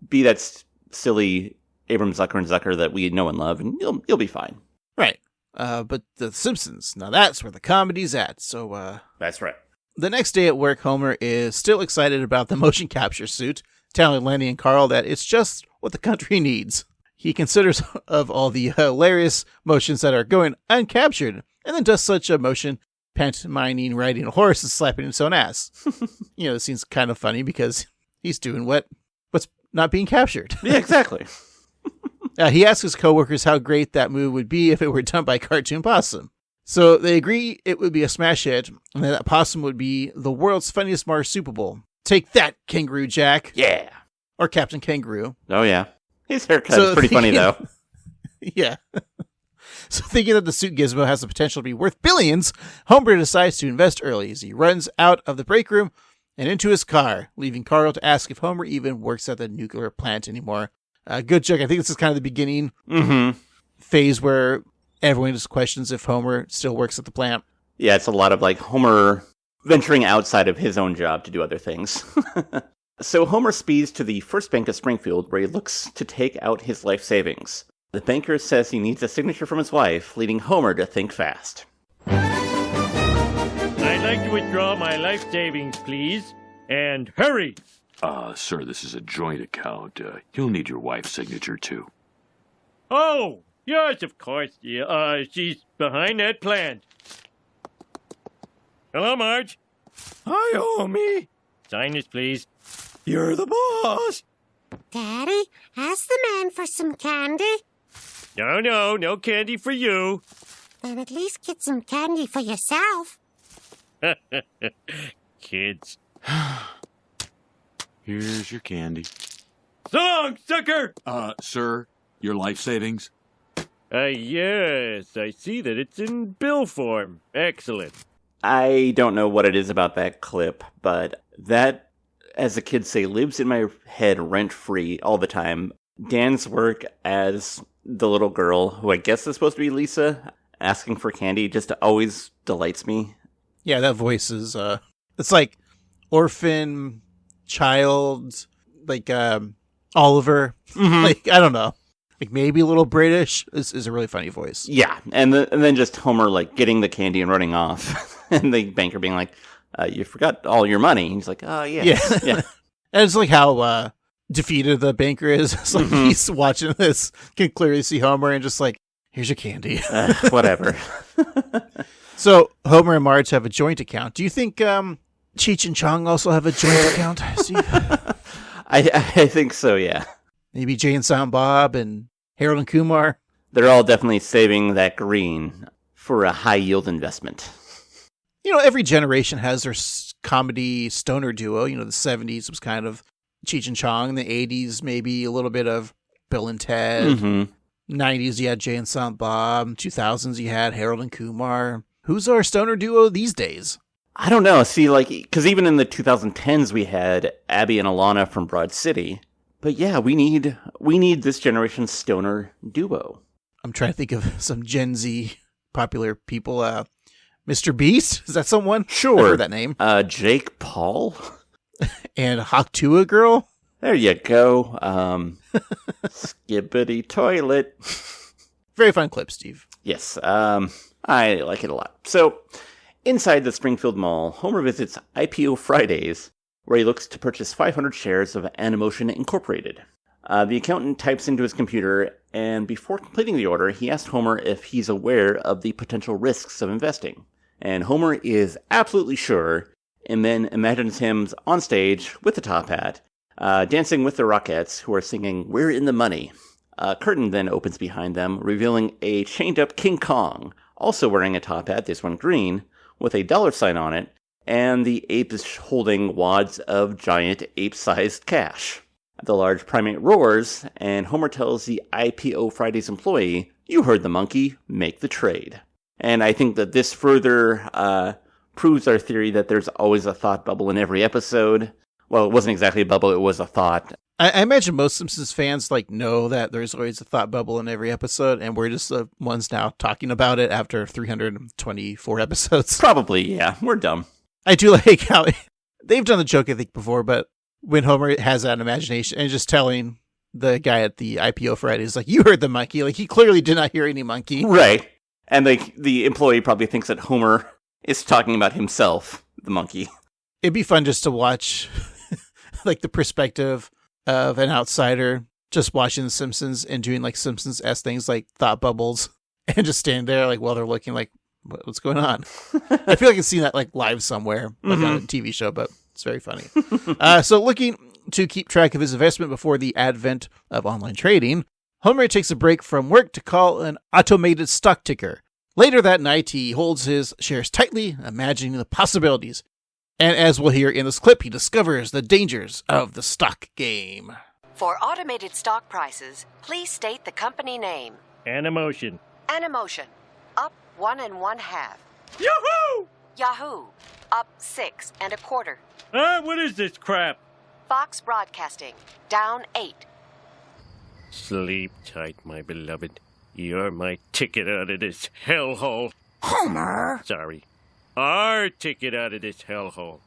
be that silly Abram Zucker and Zucker that we know and love, and you'll be fine. Right. But The Simpsons, now that's where the comedy's at. So That's right. The next day at work, Homer is still excited about the motion capture suit, telling Lenny and Carl that it's just what the country needs. He considers of all the hilarious motions that are going uncaptured, and then does such a motion, pantomiming riding a horse and slapping his own ass. The scene's kind of funny because he's doing what's not being captured. Yeah, exactly. He asks his coworkers how great that move would be if it were done by Cartoon Possum. So they agree it would be a smash hit, and that Possum would be the world's funniest marsupial. Take that, Kangaroo Jack. Yeah. Or Captain Kangaroo. Oh, yeah. His haircut is pretty funny, though. Yeah. So thinking that the suit gizmo has the potential to be worth billions, Homer decides to invest early as he runs out of the break room and into his car, leaving Carl to ask if Homer even works at the nuclear plant anymore. Good joke. I think this is kind of the beginning phase where everyone just questions if Homer still works at the plant. Yeah, it's a lot of like Homer venturing outside of his own job to do other things. So Homer speeds to the first bank of Springfield, where he looks to take out his life savings. The banker says he needs a signature from his wife, leading Homer to think fast. I'd like to withdraw my life savings, please. And hurry! Sir, this is a joint account. You'll need your wife's signature, too. Oh, yes, of course. Yeah, she's behind that plant. Hello, Marge. Hi, homie. Sign this, please. You're the boss. Daddy, ask the man for some candy. No candy for you. Then at least get some candy for yourself. Kids. Here's your candy. Song, sucker! Sir, your life savings? Yes, I see that it's in bill form. Excellent. I don't know what it is about that clip, but that, as the kids say, lives in my head rent-free all the time. Dan's work as the little girl, who I guess is supposed to be Lisa, asking for candy, just always delights me. Yeah, that voice is, it's like orphan, child, like, Oliver. Mm-hmm. Like, I don't know. Like, maybe a little British is a really funny voice. Yeah, and then just Homer, like, getting the candy and running off. And the banker being like, you forgot all your money. And he's like, oh, yeah. Yeah. And it's like how defeated the banker is. It's like he's watching this, can clearly see Homer and just like, here's your candy. Whatever. So Homer and Marge have a joint account. Do you think Cheech and Chong also have a joint account, Steve? I think so, yeah. Maybe Jay and Silent Bob and Harold and Kumar? They're all definitely saving that green for a high-yield investment. You know, every generation has their comedy stoner duo. You know, the 70s was kind of Cheech and Chong. The 80s, maybe a little bit of Bill and Ted. Mm-hmm. 90s, you had Jay and Silent Bob. 2000s, you had Harold and Kumar. Who's our stoner duo these days? I don't know. See, like, because even in the 2010s, we had Abby and Alana from Broad City. But yeah, we need this generation's stoner duo. I'm trying to think of some Gen Z popular people. Mr. Beast? Is that someone? Sure. I've heard that name. Jake Paul? And Hawktua Girl? There you go. Skibbity toilet. Very fun clip, Steve. Yes, I like it a lot. So, inside the Springfield Mall, Homer visits IPO Fridays, where he looks to purchase 500 shares of Animotion Incorporated. The accountant types into his computer, and before completing the order, he asks Homer if he's aware of the potential risks of investing. And Homer is absolutely sure, and then imagines him on stage with a top hat, dancing with the Rockettes, who are singing "We're in the Money." A curtain then opens behind them, revealing a chained-up King Kong, also wearing a top hat, this one green, with a $sign on it, and the ape is holding wads of giant ape-sized cash. The large primate roars, and Homer tells the IPO Fridays employee, "You heard the monkey, make the trade." And I think that this further proves our theory that there's always a thought bubble in every episode. Well, it wasn't exactly a bubble, it was a thought. I imagine most Simpsons fans know that there's always a thought bubble in every episode, and we're just the ones now talking about it after 324 episodes. Probably, yeah. We're dumb. I do like how they've done the joke, I think, before, but when Homer has that imagination and just telling the guy at the IPO Fridays, like, "You heard the monkey." Like, he clearly did not hear any monkey. Right. And the employee probably thinks that Homer is talking about himself, the monkey. It'd be fun just to watch, like, the perspective of an outsider just watching The Simpsons and doing, like, Simpsons-esque things like thought bubbles and just stand there, like, while they're looking, like, what's going on? I feel like I've seen that, like, live somewhere, like on a TV show, but it's very funny. So looking to keep track of his investment before the advent of online trading, Homer takes a break from work to call an automated stock ticker. Later that night, he holds his shares tightly, imagining the possibilities. And as we'll hear in this clip, he discovers the dangers of the stock game. For automated stock prices, please state the company name. Animotion. Animotion. Up 1 1/2. Yahoo! Yahoo! Up 6 1/4. What is this crap? Fox Broadcasting. Down 8. Sleep tight, my beloved. You're my ticket out of this hellhole. Homer! Sorry. Our ticket out of this hellhole.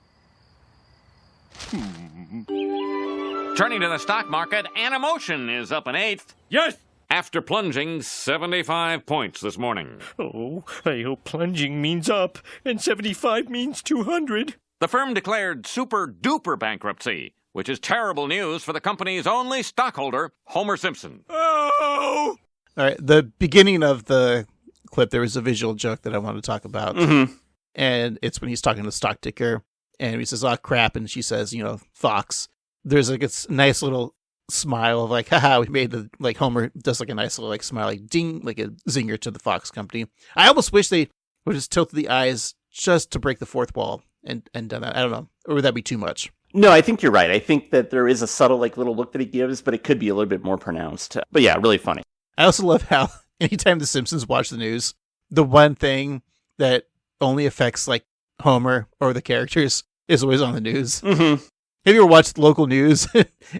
Turning to the stock market, Animotion is up an eighth. Yes! After plunging 75 points this morning. Oh, I hope plunging means up and 75 means 200. The firm declared super-duper bankruptcy, which is terrible news for the company's only stockholder, Homer Simpson. Oh! All right, the beginning of the clip, there was a visual joke that I want to talk about. Mm-hmm. And it's when he's talking to the stock ticker, and he says, "Oh, crap," and she says, Fox. There's like a nice little smile of like, haha, we made the, like, Homer does like a nice little like smile, like ding, like a zinger to the Fox company. I almost wish they would just tilt the eyes just to break the fourth wall and done that. I don't know. Or would that be too much? No, I think you're right. I think that there is a subtle like little look that he gives, but it could be a little bit more pronounced. But yeah, really funny. I also love how anytime the Simpsons watch the news, the one thing that only affects like Homer or the characters is always on the news. Mm-hmm. Have you ever watched local news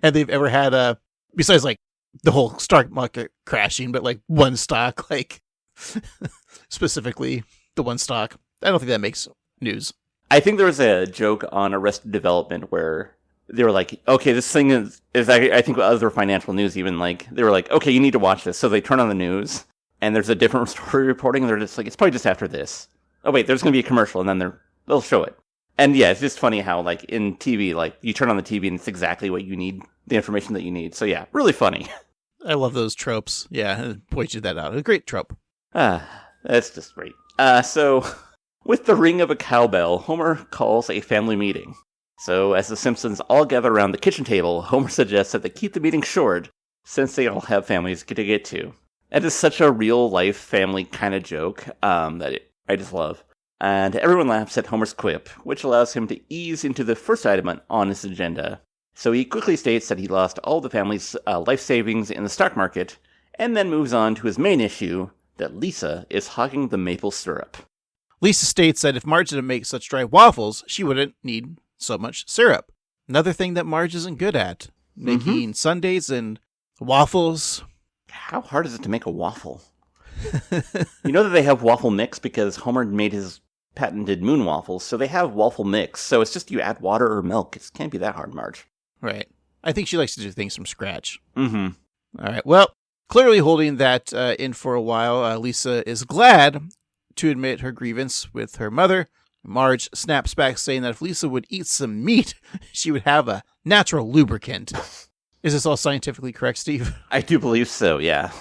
and they've ever had besides like the whole stock market crashing, but like one stock, like specifically the one stock? I don't think that makes news. I think there was a joke on Arrested Development where they were like, okay, this thing is I think other financial news even, like, they were like, okay, you need to watch this. So they turn on the news and there's a different story reporting and they're just like, it's probably just after this. Oh wait, there's going to be a commercial and then they'll show it. And yeah, it's just funny how, like, in TV, like, you turn on the TV and it's exactly what you need, the information that you need. So yeah, really funny. I love those tropes. Yeah, pointed that out. A great trope. That's just great. So, with the ring of a cowbell, Homer calls a family meeting. So, as the Simpsons all gather around the kitchen table, Homer suggests that they keep the meeting short, since they all have families to get to. That is such a real-life family kind of joke that I just love. And everyone laughs at Homer's quip, which allows him to ease into the first item on his agenda. So he quickly states that he lost all the family's life savings in the stock market, and then moves on to his main issue, that Lisa is hogging the maple syrup. Lisa states that if Marge didn't make such dry waffles, she wouldn't need so much syrup. Another thing that Marge isn't good at, making sundaes and waffles. How hard is it to make a waffle? You know that they have waffle mix because Homer made his patented moon waffles, so they have waffle mix. So it's just you add water or milk. It can't be that hard, Marge. Right. I think she likes to do things from scratch. Mm-hmm. All right. Well, clearly holding that in for a while, Lisa is glad to admit her grievance with her mother. Marge snaps back, saying that if Lisa would eat some meat, she would have a natural lubricant. Is this all scientifically correct, Steve? I do believe so, yeah.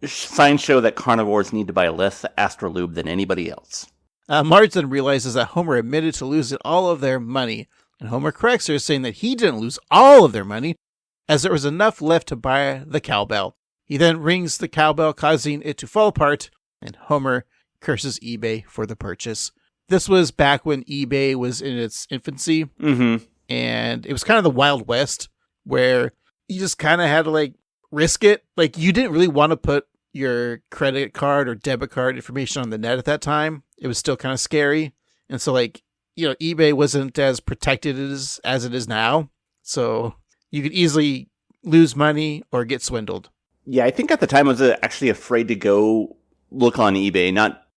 Signs show that carnivores need to buy less Astrolube than anybody else. Marge then realizes that Homer admitted to losing all of their money, and Homer corrects her, saying that he didn't lose all of their money, as there was enough left to buy the cowbell. He then rings the cowbell, causing it to fall apart, and Homer curses eBay for the purchase. This was back when eBay was in its infancy, and it was kind of the Wild West, where you just kind of had to, like, risk it. Like, you didn't really want to put your credit card or debit card information on the net at that time. It was still kind of scary. And so, like, eBay wasn't as protected as it is now. So you could easily lose money or get swindled. Yeah, I think at the time I was actually afraid to go look on eBay, not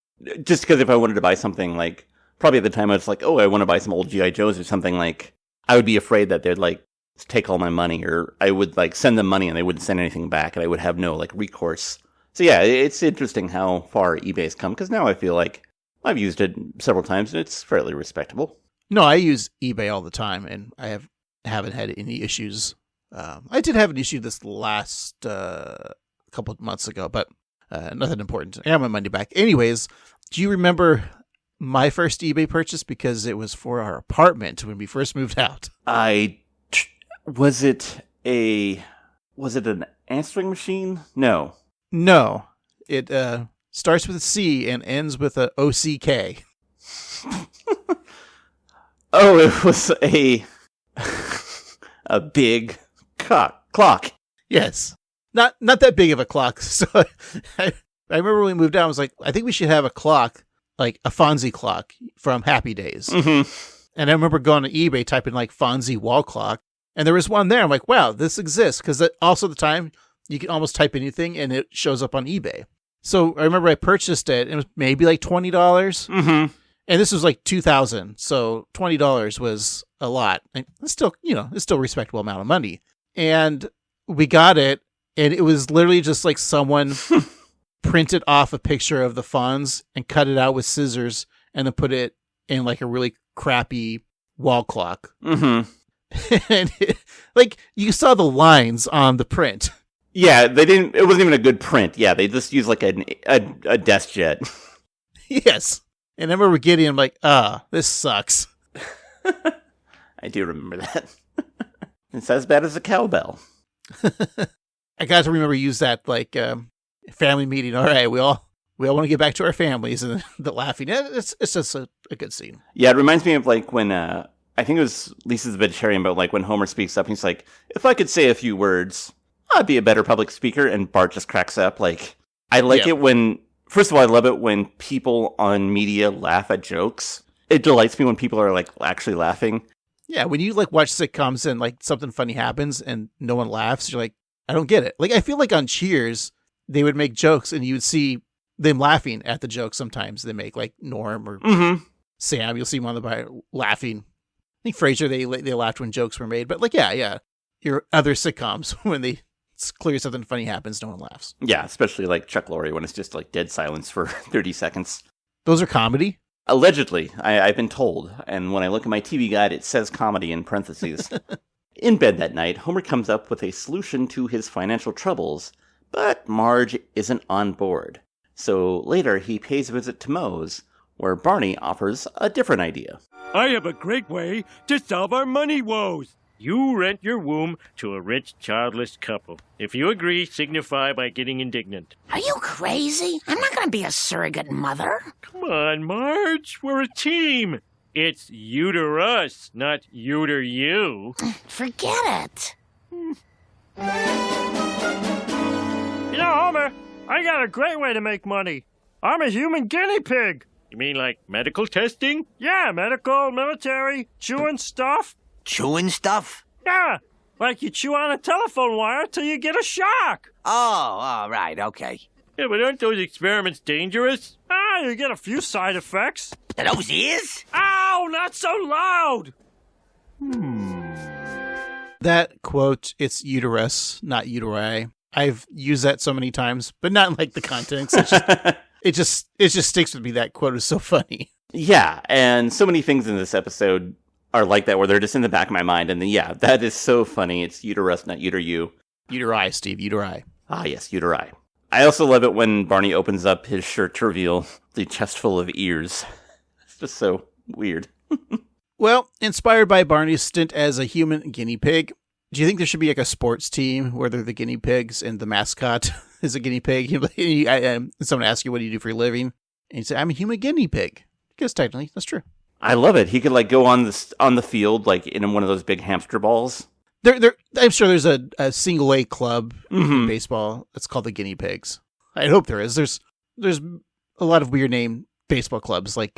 just because if I wanted to buy something, like, probably at the time I was like, oh, I want to buy some old G.I. Joes or something, like, I would be afraid that they'd, like, take all my money, or I would, like, send them money and they wouldn't send anything back and I would have no, like, recourse. So yeah, it's interesting how far eBay's come, because now I feel like I've used it several times and it's fairly respectable. No, I use eBay all the time and I haven't had any issues. I did have an issue this last couple of months ago, but nothing important. I got my money back. Anyways, do you remember my first eBay purchase? Because it was for our apartment when we first moved out. Was it an answering machine? No. No. It starts with a C and ends with a OCK. Oh, it was a big clock. Yes. Not that big of a clock. So I remember when we moved out, I was like, I think we should have a clock, like a Fonzie clock from Happy Days. Mm-hmm. And I remember going to eBay, typing like Fonzie wall clock, and there was one there. I'm like, wow, this exists. Because also at the time, you can almost type anything and it shows up on eBay. So I remember I purchased it. It was maybe like $20. Mm-hmm. And this was like 2000, so $20 was a lot. And it's still, it's still a respectable amount of money. And we got it, and it was literally just like someone printed off a picture of the Fonz and cut it out with scissors and then put it in like a really crappy wall clock. Mm-hmm. And you saw the lines on the print. Yeah, it wasn't even a good print. Yeah, they just used like a desk jet. Yes. And I remember getting, I'm like, this sucks. I do remember that. It's as bad as a cowbell. I got to remember use that family meeting. All right, we all want to get back to our families, and the laughing. It's just a good scene. Yeah, it reminds me of when I think it was Lisa's Vegetarian, but when Homer speaks up, he's like, "If I could say a few words, I'd be a better public speaker." And Bart just cracks up. I like it when. First of all, I love it when people on media laugh at jokes. It delights me when people are actually laughing. Yeah, when you watch sitcoms and something funny happens and no one laughs, you're like, I don't get it. I feel like on Cheers, they would make jokes and you would see them laughing at the jokes sometimes they make, Norm or Sam. You'll see them on the bar laughing. I think Frasier, they laughed when jokes were made. But yeah. Your other sitcoms, when it's clear something funny happens, no one laughs. Yeah, especially Chuck Lorre when it's just dead silence for 30 seconds. Those are comedy? Allegedly, I've been told. And when I look at my TV guide, it says comedy in parentheses. In bed that night, Homer comes up with a solution to his financial troubles, but Marge isn't on board. So later, he pays a visit to Moe's, where Barney offers a different idea. I have a great way to solve our money woes. You rent your womb to a rich, childless couple. If you agree, signify by getting indignant. Are you crazy? I'm not going to be a surrogate mother. Come on, Marge. We're a team. It's you to us, not you to you. Forget it. Homer, I got a great way to make money. I'm a human guinea pig. You mean medical testing? Yeah, medical, military, chewing stuff. Chewing stuff? Yeah, you chew on a telephone wire till you get a shock. Oh, all right, okay. Yeah, but aren't those experiments dangerous? You get a few side effects. Those ears? Ow, not so loud! That quote, it's uterus, not uteri. I've used that so many times, but not in the context. It just sticks with me. That quote is so funny. Yeah, and so many things in this episode are like that, where they're just in the back of my mind. And then, that is so funny. It's uterus, not uter-you. Uteri, Steve, uteri. Ah, yes, uteri. I also love it when Barney opens up his shirt to reveal the chest full of ears. It's just so weird. Well, inspired by Barney's stint as a human guinea pig, do you think there should be a sports team where they're the guinea pigs and the mascot is a guinea pig? Someone asks you, what do you do for your living? And you say, I'm a human guinea pig. Because technically, that's true. I love it. He could go on the field in one of those big hamster balls. I'm sure there's a single A club in baseball that's called the Guinea Pigs. I hope there is. There's a lot of weird name baseball clubs, I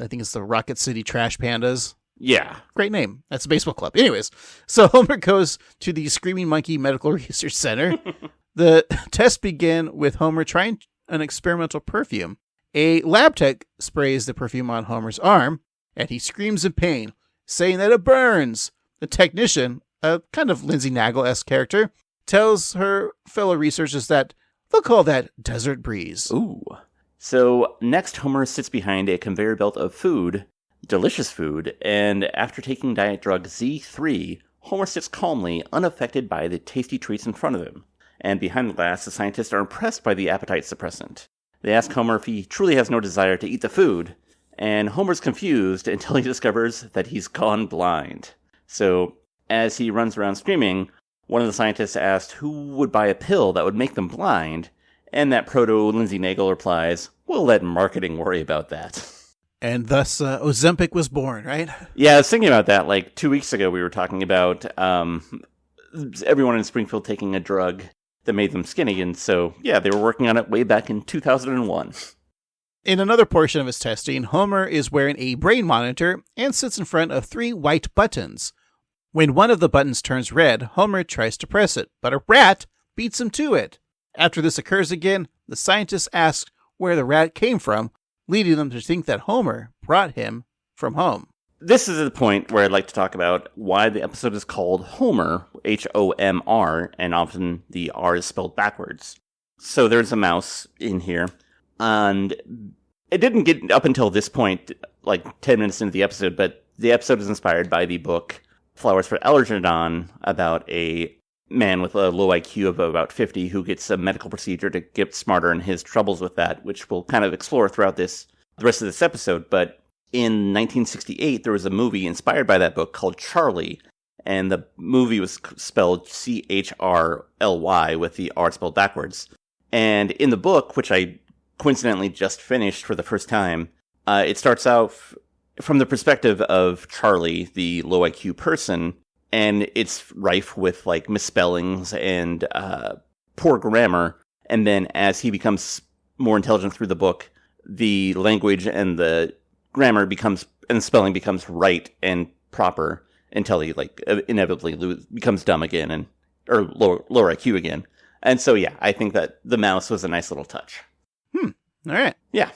think it's the Rocket City Trash Pandas. Yeah. Great name. That's a baseball club. Anyways, so Homer goes to the Screaming Monkey Medical Research Center. The tests begin with Homer trying an experimental perfume. A lab tech sprays the perfume on Homer's arm, and he screams in pain, saying that it burns. The technician, a kind of Lindsay Nagel-esque character, tells her fellow researchers that they'll call that desert breeze. Ooh. So next, Homer sits behind a conveyor belt of food, delicious food, and after taking diet drug Z3, Homer sits calmly, unaffected by the tasty treats in front of him. And behind the glass, the scientists are impressed by the appetite suppressant. They ask Homer if he truly has no desire to eat the food, and Homer's confused until he discovers that he's gone blind. So, as he runs around screaming, one of the scientists asked who would buy a pill that would make them blind, and that proto-Lindsay Nagel replies, we'll let marketing worry about that. And thus, Ozempic was born, right? Yeah, I was thinking about that. 2 weeks ago, we were talking about everyone in Springfield taking a drug that made them skinny, and so, yeah, they were working on it way back in 2001. In another portion of his testing, Homer is wearing a brain monitor and sits in front of 3 white buttons. When one of the buttons turns red, Homer tries to press it, but a rat beats him to it. After this occurs again, the scientist asks where the rat came from, leading them to think that Homer brought him from home. This is the point where I'd like to talk about why the episode is called Homer, H-O-M-R, and often the R is spelled backwards. So there's a mouse in here, and it didn't get up until this point, like 10 minutes into the episode, but the episode is inspired by the book Flowers for Algernon, about a man with a low IQ of about 50 who gets a medical procedure to get smarter and his troubles with that, which we'll kind of explore throughout the rest of this episode. But in 1968, there was a movie inspired by that book called Charlie, and the movie was spelled C-H-R-L-Y with the R spelled backwards. And in the book, which I coincidentally just finished for the first time, it starts out from the perspective of Charlie, the low IQ person, and it's rife with like misspellings and poor grammar. And then as he becomes more intelligent through the book, the language and the grammar becomes, and the spelling becomes right and proper until he like inevitably becomes dumb again or lower IQ again. And so, yeah, I think that the mouse was a nice little touch. All right. Yeah.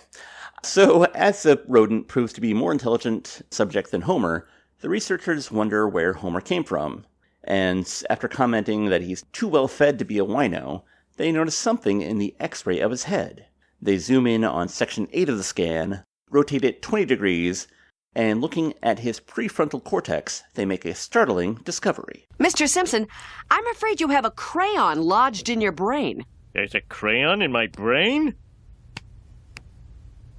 So as the rodent proves to be a more intelligent subject than Homer, the researchers wonder where Homer came from. And after commenting that he's too well fed to be a wino, they notice something in the X-ray of his head. They zoom in on section 8 of the scan, rotate it 20 degrees, and looking at his prefrontal cortex, they make a startling discovery. Mr. Simpson, I'm afraid you have a crayon lodged in your brain. There's a crayon in my brain?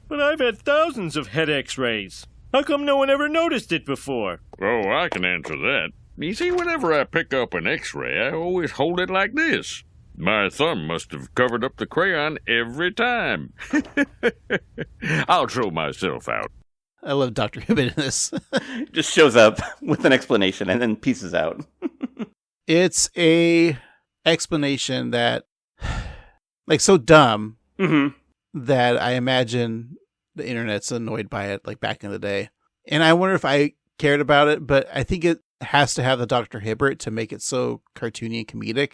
But I've had thousands of head X-rays. How come no one ever noticed it before? Oh, I can answer that. You see, whenever I pick up an X-ray, I always hold it like this. My thumb must have covered up the crayon every time. I'll show myself out. I love Dr. Hibbert in this. Just shows up with an explanation and then pieces out. It's a explanation that, like, so dumb that I imagine the internet's annoyed by it, like back in the day. And I wonder if I cared about it, but I think it has to have the Dr. Hibbert to make it so cartoony and comedic.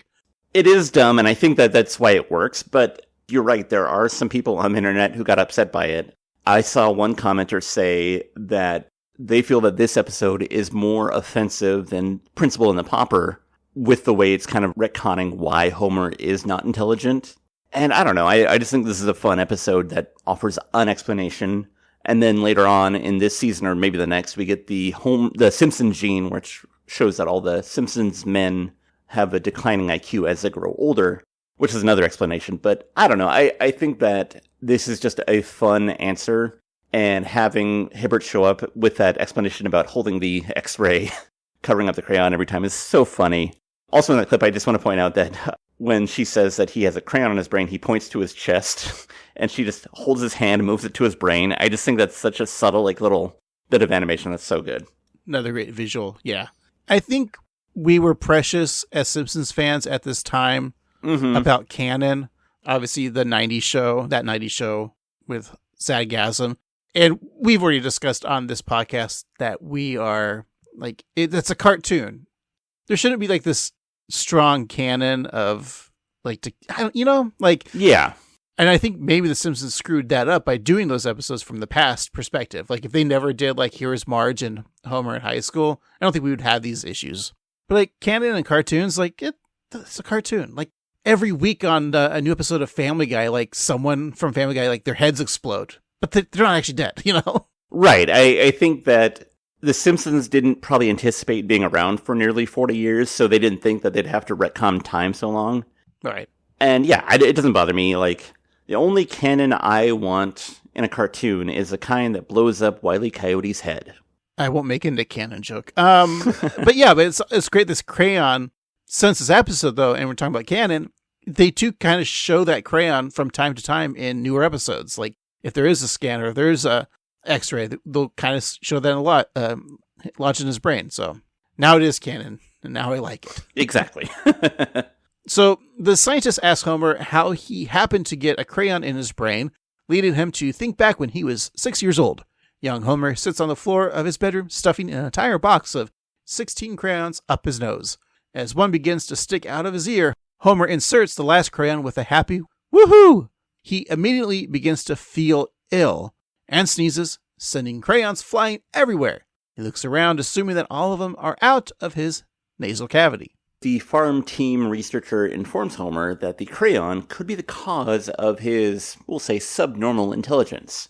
It is dumb, and I think that that's why it works, but you're right, there are some people on the internet who got upset by it. I saw one commenter say that they feel that this episode is more offensive than Principal and the Pauper, with the way it's kind of retconning why Homer is not intelligent. And I don't know, I just think this is a fun episode that offers an explanation. And then later on in this season, or maybe the next, we get the Simpsons gene, which shows that all the Simpsons men have a declining IQ as they grow older, which is another explanation. But I don't know, I think that this is just a fun answer, and having Hibbert show up with that explanation about holding the X-ray, covering up the crayon every time is so funny. Also in that clip, I just want to point out that when she says that he has a crayon on his brain, he points to his chest, and she just holds his hand and moves it to his brain. I just think that's such a subtle, like, little bit of animation that's so good. Another great visual, yeah. I think we were precious as Simpsons fans at this time about canon. Obviously, the 90s show, that 90s show with Sadgasm. And we've already discussed on this podcast that we are, like, it's a cartoon. There shouldn't be, like, this strong canon of, like, yeah. And I think maybe The Simpsons screwed that up by doing those episodes from the past perspective. Like, if they never did, like, Here's Marge and Homer in high school, I don't think we would have these issues. But, like, canon and cartoons, like, it's a cartoon. Like, every week on a new episode of Family Guy, like, someone from Family Guy, like, their heads explode. But they're not actually dead, you know? Right. I think that The Simpsons didn't probably anticipate being around for nearly 40 years, so they didn't think that they'd have to retcon time so long. Right. And yeah, it doesn't bother me. Like, the only canon I want in a cartoon is the kind that blows up Wile E. Coyote's head. I won't make it a canon joke. But yeah, but it's great. This crayon, since this episode though, and we're talking about canon, they too kind of show that crayon from time to time in newer episodes. Like, if there is a scanner, if there's a X-ray, they'll kind of show that a lot, lodged in his brain. So now it is canon, and now I like it. Exactly. So the scientist asks Homer how he happened to get a crayon in his brain, leading him to think back when he was 6 years old. Young Homer sits on the floor of his bedroom, stuffing an entire box of 16 crayons up his nose. As one begins to stick out of his ear, Homer inserts the last crayon with a happy woohoo! He immediately begins to feel ill and sneezes, sending crayons flying everywhere. He looks around, assuming that all of them are out of his nasal cavity. The farm team researcher informs Homer that the crayon could be the cause of his, we'll say, subnormal intelligence.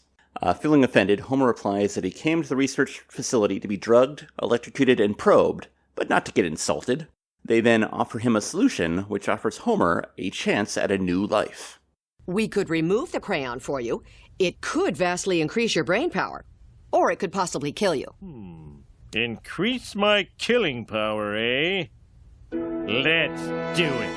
Feeling offended, Homer replies that he came to the research facility to be drugged, electrocuted, and probed, but not to get insulted. They then offer him a solution, which offers Homer a chance at a new life. We could remove the crayon for you. It could vastly increase your brain power. Or it could possibly kill you. Increase my killing power, eh? Let's do it.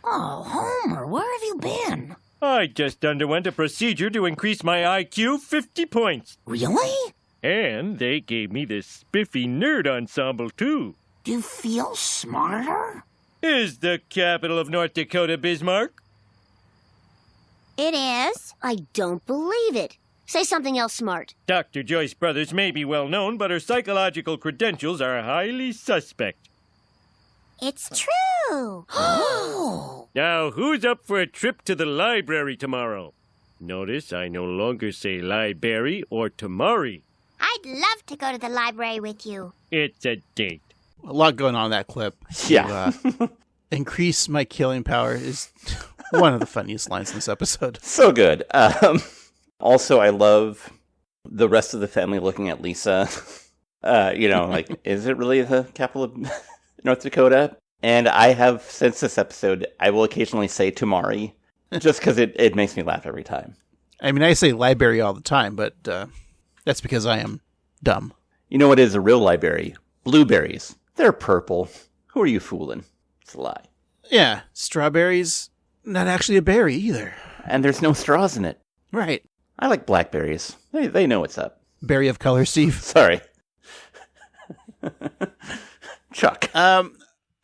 Oh, Homer, where have you been? I just underwent a procedure to increase my IQ 50 points. Really? And they gave me this spiffy nerd ensemble, too. Do you feel smarter? Is the capital of North Dakota Bismarck? It is. I don't believe it. Say something else smart. Dr. Joyce Brothers may be well known, but her psychological credentials are highly suspect. It's true. Now, who's up for a trip to the library tomorrow? Notice I no longer say library or tamari. I'd love to go to the library with you. It's a date. A lot going on in that clip. Yeah. Increase my killing power is one of the funniest lines in this episode. So good. Also, I love the rest of the family looking at Lisa. Is it really the capital of North Dakota? And I have, since this episode, I will occasionally say Tamari, just because it makes me laugh every time. I mean, I say library all the time, but that's because I am dumb. You know what is a real library? Blueberries. They're purple. Who are you fooling? It's a lie. Yeah, strawberries, not actually a berry either. And there's no straws in it. Right. I like blackberries. They know what's up. Berry of color, Steve. Sorry. Chuck.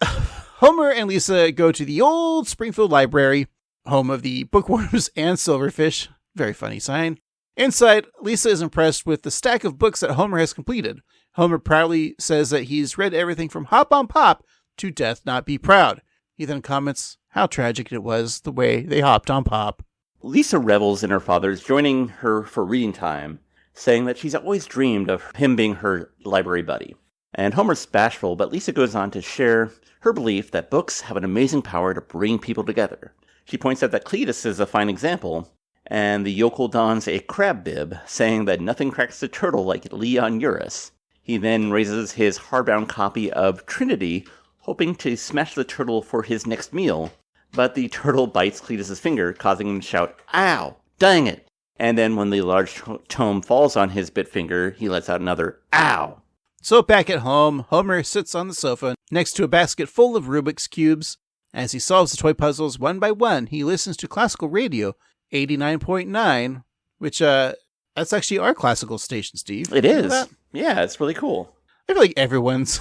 Homer and Lisa go to the old Springfield Library, home of the bookworms and silverfish. Very funny sign. Inside, Lisa is impressed with the stack of books that Homer has completed. Homer proudly says that he's read everything from Hop on Pop to Death Not Be Proud. He then comments how tragic it was the way they hopped on Pop. Lisa revels in her father's joining her for reading time, saying that she's always dreamed of him being her library buddy. And Homer's bashful, but Lisa goes on to share her belief that books have an amazing power to bring people together. She points out that Cletus is a fine example, and the yokel dons a crab bib, saying that nothing cracks a turtle like Leon Eurus. He then raises his hardbound copy of Trinity, hoping to smash the turtle for his next meal, but the turtle bites Cletus's finger, causing him to shout, "Ow! Dang it!" And then when the large tome falls on his bit finger, he lets out another, "Ow!" So back at home, Homer sits on the sofa next to a basket full of Rubik's Cubes. As he solves the toy puzzles one by one, he listens to classical radio 89.9, which, that's actually our classical station, Steve. It is. Yeah, it's really cool. I feel like everyone's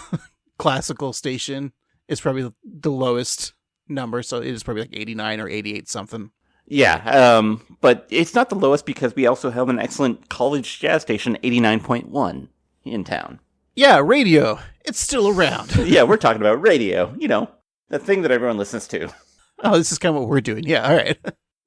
classical station is probably the lowest number, so it is probably like 89 or 88 something. Yeah, but it's not the lowest because we also have an excellent college jazz station, 89.1, in town. Yeah, radio. It's still around. Yeah, we're talking about radio. You know, the thing that everyone listens to. Oh, this is kind of what we're doing. Yeah, all right.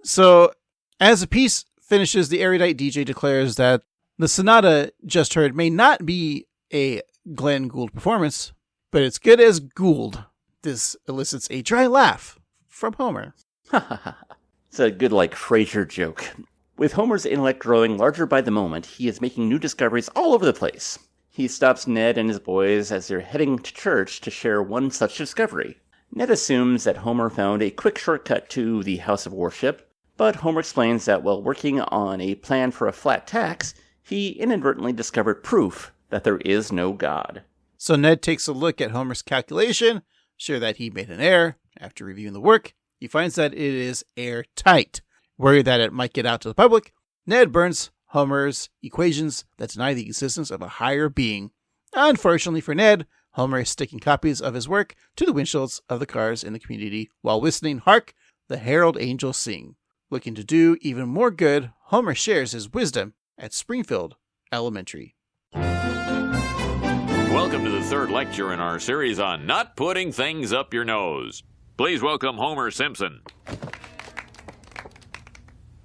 So, as the piece finishes, the erudite DJ declares that the sonata just heard may not be a Glenn Gould performance, but it's good as Gould. This elicits a dry laugh from Homer. It's a good, Frasier joke. With Homer's intellect growing larger by the moment, he is making new discoveries all over the place. He stops Ned and his boys as they're heading to church to share one such discovery. Ned assumes that Homer found a quick shortcut to the house of worship, but Homer explains that while working on a plan for a flat tax, he inadvertently discovered proof that there is no God. So Ned takes a look at Homer's calculation, sure that he made an error. After reviewing the work, he finds that it is airtight. Worried that it might get out to the public, Ned burns Homer's equations that deny the existence of a higher being. Unfortunately for Ned, Homer is sticking copies of his work to the windshields of the cars in the community while whistling "Hark, the Herald Angels Sing." Looking to do even more good, Homer shares his wisdom at Springfield Elementary. Welcome to the third lecture in our series on not putting things up your nose. Please welcome Homer Simpson.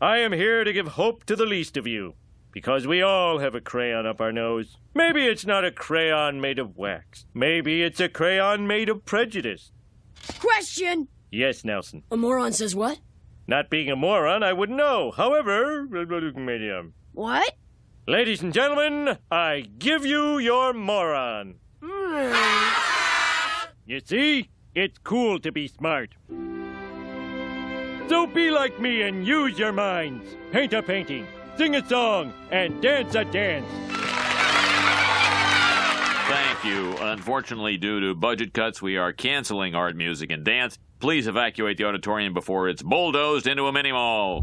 I am here to give hope to the least of you, because we all have a crayon up our nose. Maybe it's not a crayon made of wax. Maybe it's a crayon made of prejudice. Question! Yes, Nelson. A moron says what? Not being a moron, I wouldn't know. However... What? Ladies and gentlemen, I give you your moron. You see? It's cool to be smart. So be like me and use your minds. Paint a painting, sing a song, and dance a dance. Thank you. Unfortunately, due to budget cuts, we are canceling art, music, and dance. Please evacuate the auditorium before it's bulldozed into a mini-mall.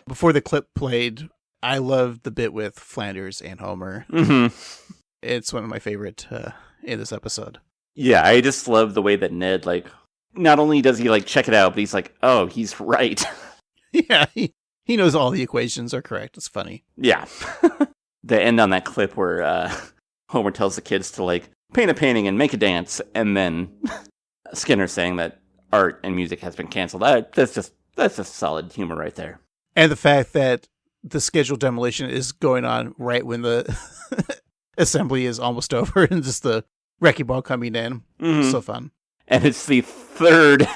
Before the clip played, I loved the bit with Flanders and Homer. Mm-hmm. It's one of my favorite in this episode. Yeah, I just love the way that Ned, like, not only does he, like, check it out, but he's like, oh, he's right. Yeah, he knows all the equations are correct. It's funny. Yeah. The end on that clip where Homer tells the kids to, like, paint a painting and make a dance, and then Skinner saying that art and music has been canceled. That's just solid humor right there. And the fact that the scheduled demolition is going on right when the assembly is almost over and just the wrecking ball coming in. Mm-hmm. So fun. And it's the third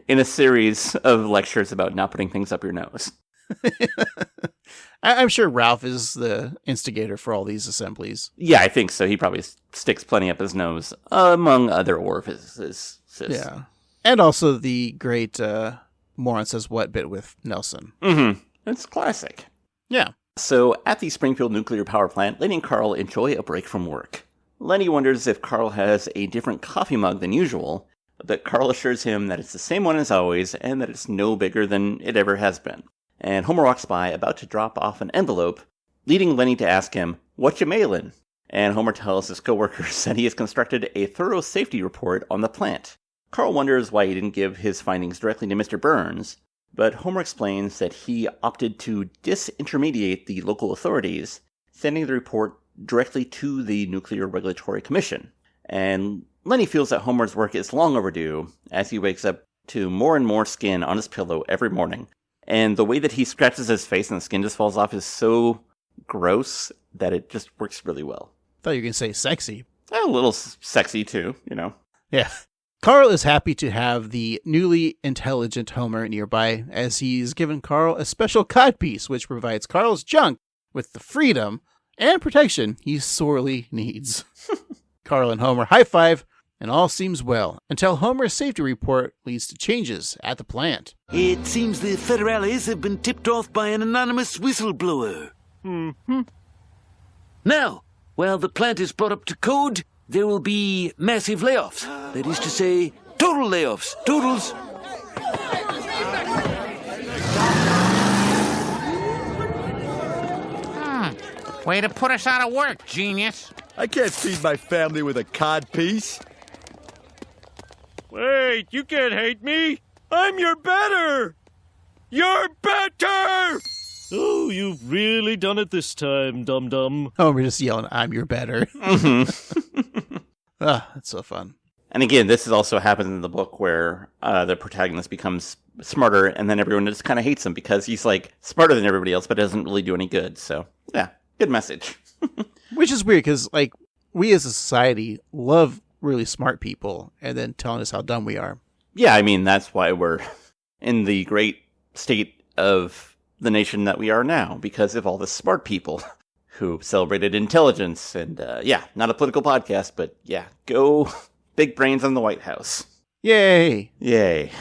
in a series of lectures about not putting things up your nose. I'm sure Ralph is the instigator for all these assemblies. Yeah, I think so. He probably sticks plenty up his nose, among other orifices. Yeah. And also the great Moron Says What bit with Nelson. Mm-hmm. It's classic. Yeah. So, at the Springfield nuclear power plant, Lenny and Carl enjoy a break from work. Lenny wonders if Carl has a different coffee mug than usual, but Carl assures him that it's the same one as always, and that it's no bigger than it ever has been. And Homer walks by, about to drop off an envelope, leading Lenny to ask him, "What you mailin'?" And Homer tells his coworkers that he has constructed a thorough safety report on the plant. Carl wonders why he didn't give his findings directly to Mr. Burns, but Homer explains that he opted to disintermediate the local authorities, sending the report directly to the Nuclear Regulatory Commission. And Lenny feels that Homer's work is long overdue, as he wakes up to more and more skin on his pillow every morning. And the way that he scratches his face and the skin just falls off is so gross that it just works really well. Thought you were going to say sexy. A little sexy too, you know. Yeah. Carl is happy to have the newly intelligent Homer nearby, as he's given Carl a special codpiece, which provides Carl's junk with the freedom and protection he sorely needs. Carl and Homer high-five, and all seems well, until Homer's safety report leads to changes at the plant. It seems the Federales have been tipped off by an anonymous whistleblower. Mm-hmm. Now, while the plant is brought up to code, there will be massive layoffs. That is to say, total layoffs. Totals. Way to put us out of work, genius. I can't feed my family with a cod piece. Wait, you can't hate me. I'm your better. You're better! Oh, you've really done it this time, dum-dum. Homer just yelling, "I'm your better." Mm-hmm. That's so fun. And again, this is also happens in the book where the protagonist becomes smarter, and then everyone just kind of hates him because he's like smarter than everybody else, but doesn't really do any good. So, yeah, good message. Which is weird because, like, we as a society love really smart people and then telling us how dumb we are. Yeah, I mean, that's why we're in the great state of the nation that we are now, because of all the smart people who celebrated intelligence. And, yeah, not a political podcast, but yeah, go big brains on the White House. Yay! Yay.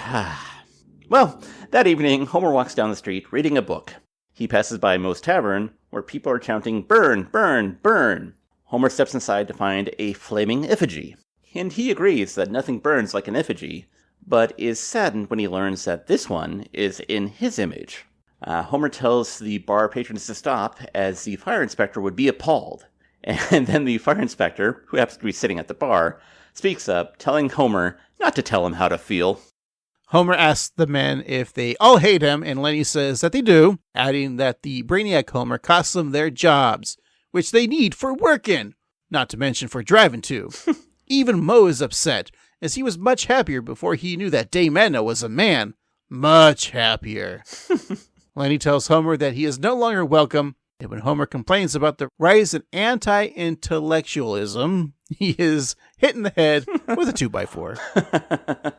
Well, that evening, Homer walks down the street reading a book. He passes by Moe's Tavern, where people are chanting, "Burn, burn, burn." Homer steps inside to find a flaming effigy, and he agrees that nothing burns like an effigy, but is saddened when he learns that this one is in his image. Homer tells the bar patrons to stop, as the fire inspector would be appalled. And then the fire inspector, who happens to be sitting at the bar, speaks up, telling Homer not to tell him how to feel. Homer asks the men if they all hate him, and Lenny says that they do, adding that the Brainiac Homer costs them their jobs, which they need for working, not to mention for driving too. Even Moe is upset, as he was much happier before he knew that Dame Edna was a man. much happier. Lenny tells Homer that he is no longer welcome, and when Homer complains about the rise in anti-intellectualism, he is hit in the head with a 2x4.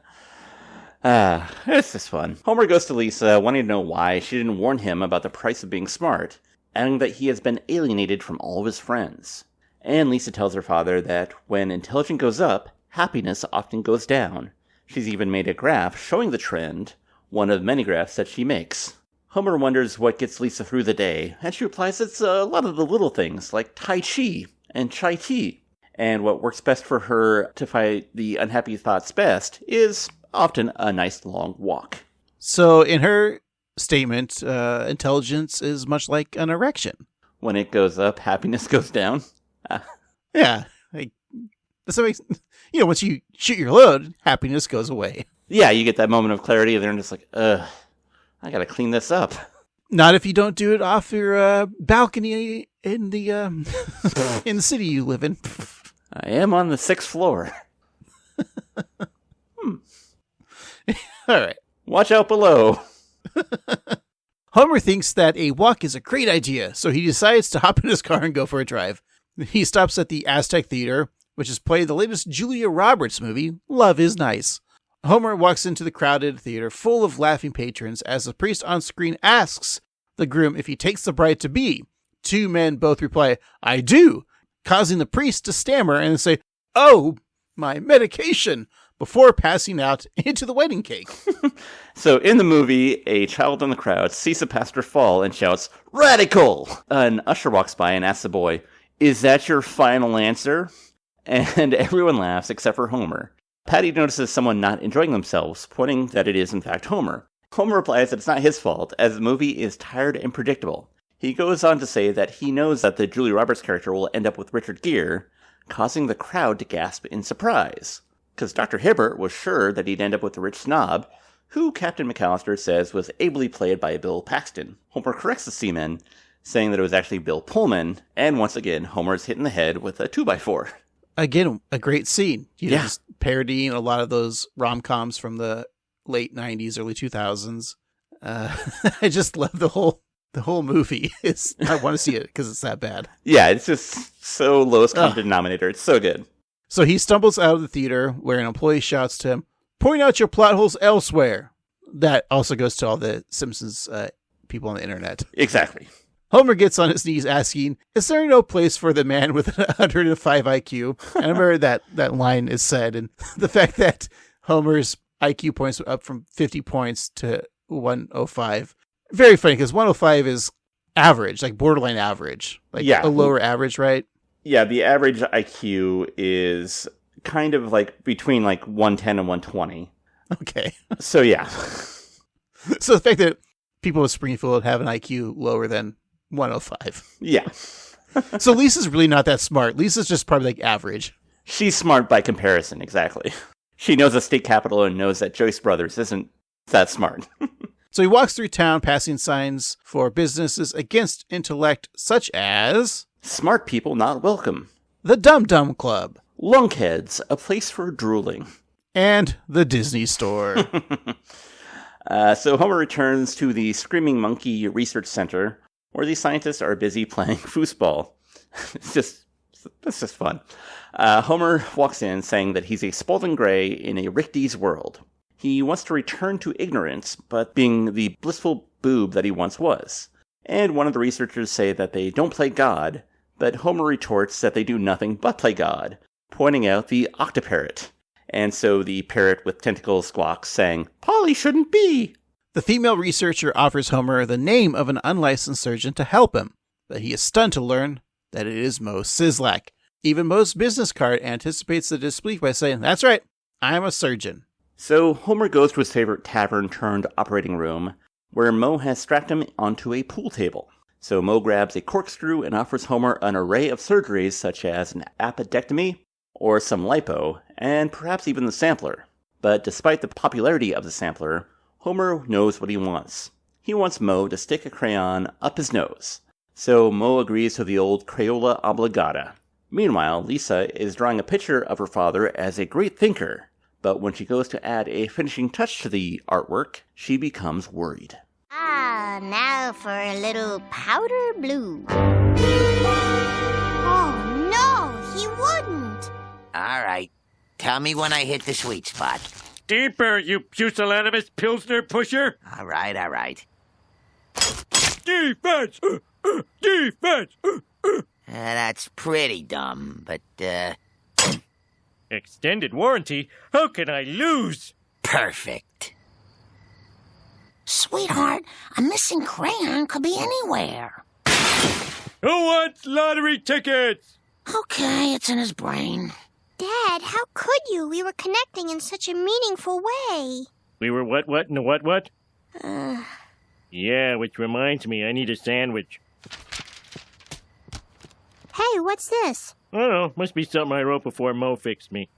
It's just fun. Homer goes to Lisa, wanting to know why she didn't warn him about the price of being smart, adding that he has been alienated from all of his friends. And Lisa tells her father that when intelligence goes up, happiness often goes down. She's even made a graph showing the trend, one of many graphs that she makes. Homer wonders what gets Lisa through the day, and she replies it's a lot of the little things, like Tai Chi and Chai Tea. And what works best for her to fight the unhappy thoughts best is often a nice long walk. So in her statement, intelligence is much like an erection. When it goes up, happiness goes down. Yeah. That's what makes, once you shoot your load, happiness goes away. Yeah, you get that moment of clarity, and they're just like, I gotta clean this up. Not if you don't do it off your balcony in the in the city you live in. I am on the 6th floor. All right. Watch out below. Homer thinks that a walk is a great idea, so he decides to hop in his car and go for a drive. He stops at the Aztec Theater, which has played the latest Julia Roberts movie, Love is Nice. Homer walks into the crowded theater full of laughing patrons as the priest on screen asks the groom if he takes the bride-to-be. Two men both reply, I do, causing the priest to stammer and say, oh, my medication, before passing out into the wedding cake. So in the movie, a child in the crowd sees the pastor fall and shouts, Radical! An usher walks by and asks the boy, is that your final answer? And everyone laughs except for Homer. Patty notices someone not enjoying themselves, pointing that it is in fact Homer. Homer replies that it's not his fault, as the movie is tired and predictable. He goes on to say that he knows that the Julia Roberts character will end up with Richard Gere, causing the crowd to gasp in surprise. Because Dr. Hibbert was sure that he'd end up with the rich snob, who Captain McAllister says was ably played by Bill Paxton. Homer corrects the seaman, saying that it was actually Bill Pullman, and once again, Homer's hit in the head with a 2x4. Again, a great scene. Just parodying a lot of those rom-coms from the late 90s, early 2000s. I just love the whole movie. I want to see it because it's that bad. Yeah, it's just so lowest common denominator. It's so good. So he stumbles out of the theater where an employee shouts to him, point out your plot holes elsewhere. That also goes to all the Simpsons people on the internet. Exactly. Homer gets on his knees asking, is there no place for the man with an 105 IQ? And I remember that line is said, and the fact that Homer's IQ points went up from 50 points to 105. Very funny, because 105 is average, like borderline average. Like a lower average, right? Yeah, the average IQ is kind of like between like 110 and 120. Okay. So yeah. So the fact that people with Springfield have an IQ lower than 105. Yeah. So Lisa's really not that smart. Lisa's just probably like average. She's smart by comparison, exactly. She knows the state capital and knows that Joyce Brothers isn't that smart. So he walks through town passing signs for businesses against intellect such as... Smart people not welcome. The Dum Dum Club. Lunkheads, a place for drooling. And the Disney Store. So Homer returns to the Screaming Monkey Research Center, where the scientists are busy playing foosball. It's just fun. Homer walks in saying that he's a Spalding Gray in a Rick Dees world. He wants to return to ignorance, but being the blissful boob that he once was. And one of the researchers say that they don't play God, but Homer retorts that they do nothing but play God, pointing out the octoparrot. And so the parrot with tentacles squawks, saying, Polly shouldn't be! The female researcher offers Homer the name of an unlicensed surgeon to help him, but he is stunned to learn that it is Moe Szyslak. Even Moe's business card anticipates the disbelief by saying, that's right, I'm a surgeon. So Homer goes to his favorite tavern turned operating room, where Moe has strapped him onto a pool table. So Moe grabs a corkscrew and offers Homer an array of surgeries such as an appendectomy, or some lipo, and perhaps even the sampler. But despite the popularity of the sampler, Homer knows what he wants. He wants Moe to stick a crayon up his nose. So Moe agrees to the old Crayola obligata. Meanwhile, Lisa is drawing a picture of her father as a great thinker, But when she goes to add a finishing touch to the artwork, she becomes worried. Ah, now for a little powder blue. Oh, no, he wouldn't. All right. Tell me when I hit the sweet spot. Deeper, you pusillanimous Pilsner pusher! All right. Defense! Defense! That's pretty dumb, but, Extended warranty? How can I lose? perfect. Sweetheart, a missing crayon could be anywhere. Who wants lottery tickets? Okay, it's in his brain. Dad, how could you? We were connecting in such a meaningful way. We were what, and a what? Yeah, which reminds me, I need a sandwich. Hey, what's this? I don't know, must be something I wrote before Mo fixed me.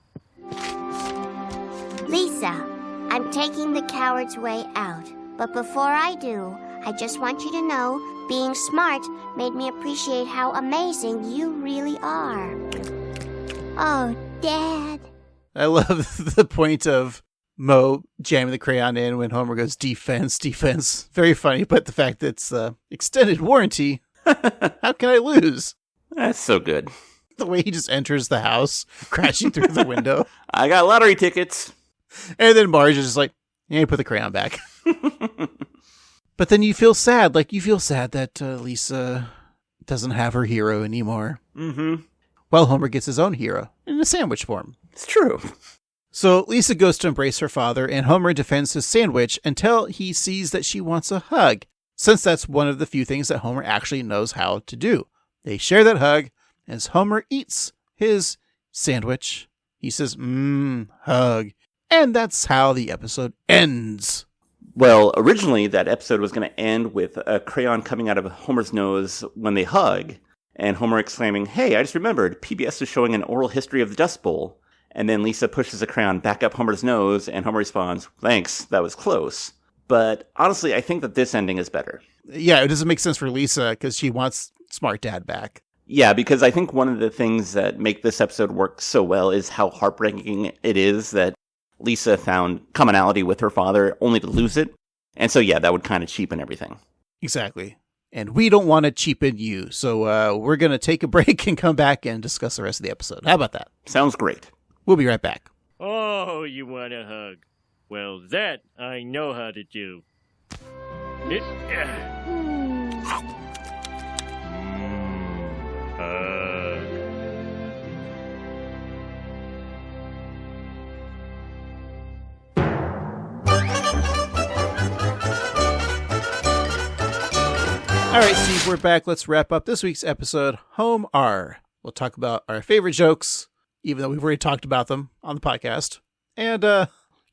Lisa, I'm taking the coward's way out. But before I do, I just want you to know being smart made me appreciate how amazing you really are. Oh, Dad. I love the point of Mo jamming the crayon in when Homer goes, defense. Very funny, but the fact that it's extended warranty, how can I lose? That's so good. The way he just enters the house, crashing through the window. I got lottery tickets. And then Marge is just like, yeah, put the crayon back. But then you feel sad. Like, you feel sad that Lisa doesn't have her hero anymore. Mm-hmm. Well, Homer gets his own hero in a sandwich form. It's true. So Lisa goes to embrace her father, and Homer defends his sandwich until he sees that she wants a hug, since that's one of the few things that Homer actually knows how to do. They share that hug. As Homer eats his sandwich, he says, hug. And that's how the episode ends. Well, originally that episode was going to end with a crayon coming out of Homer's nose when they hug, and Homer exclaiming, hey, I just remembered, PBS is showing an oral history of the Dust Bowl. And then Lisa pushes the crayon back up Homer's nose, and Homer responds, thanks, that was close. But honestly, I think that this ending is better. Yeah, it doesn't make sense for Lisa because she wants Smart Dad back. Yeah, because I think one of the things that make this episode work so well is how heartbreaking it is that Lisa found commonality with her father only to lose it. And so, yeah, that would kind of cheapen everything. Exactly. And we don't want to cheapen you. So we're going to take a break and come back and discuss the rest of the episode. How about that? Sounds great. We'll be right back. Oh, you want a hug? Well, that I know how to do. All right, Steve, we're back. Let's wrap up this week's episode, Home R. We'll talk about our favorite jokes, even though we've already talked about them on the podcast, and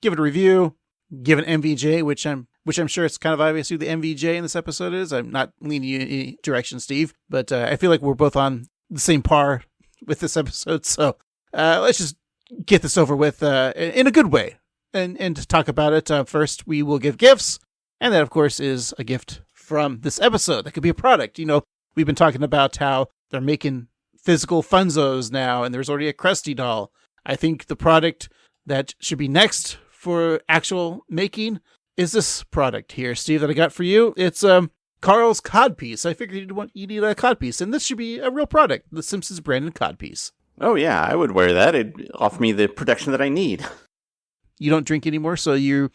give it a review, give an MVJ, which I'm sure it's kind of obvious who the MVJ in this episode is. I'm not leaning you in any direction, Steve, but I feel like we're both on the same par with this episode, so let's just get this over with in a good way. And to talk about it, first we will give gifts, and that, of course, is a gift from this episode. That could be a product. You know, we've been talking about how they're making physical Funzos now, and there's already a Krusty doll. I think the product that should be next for actual making is this product here, Steve, that I got for you. It's Carl's Codpiece. I figured you need a codpiece, and this should be a real product, the Simpsons branded codpiece. Oh, yeah, I would wear that. It'd offer me the protection that I need. You don't drink anymore, so you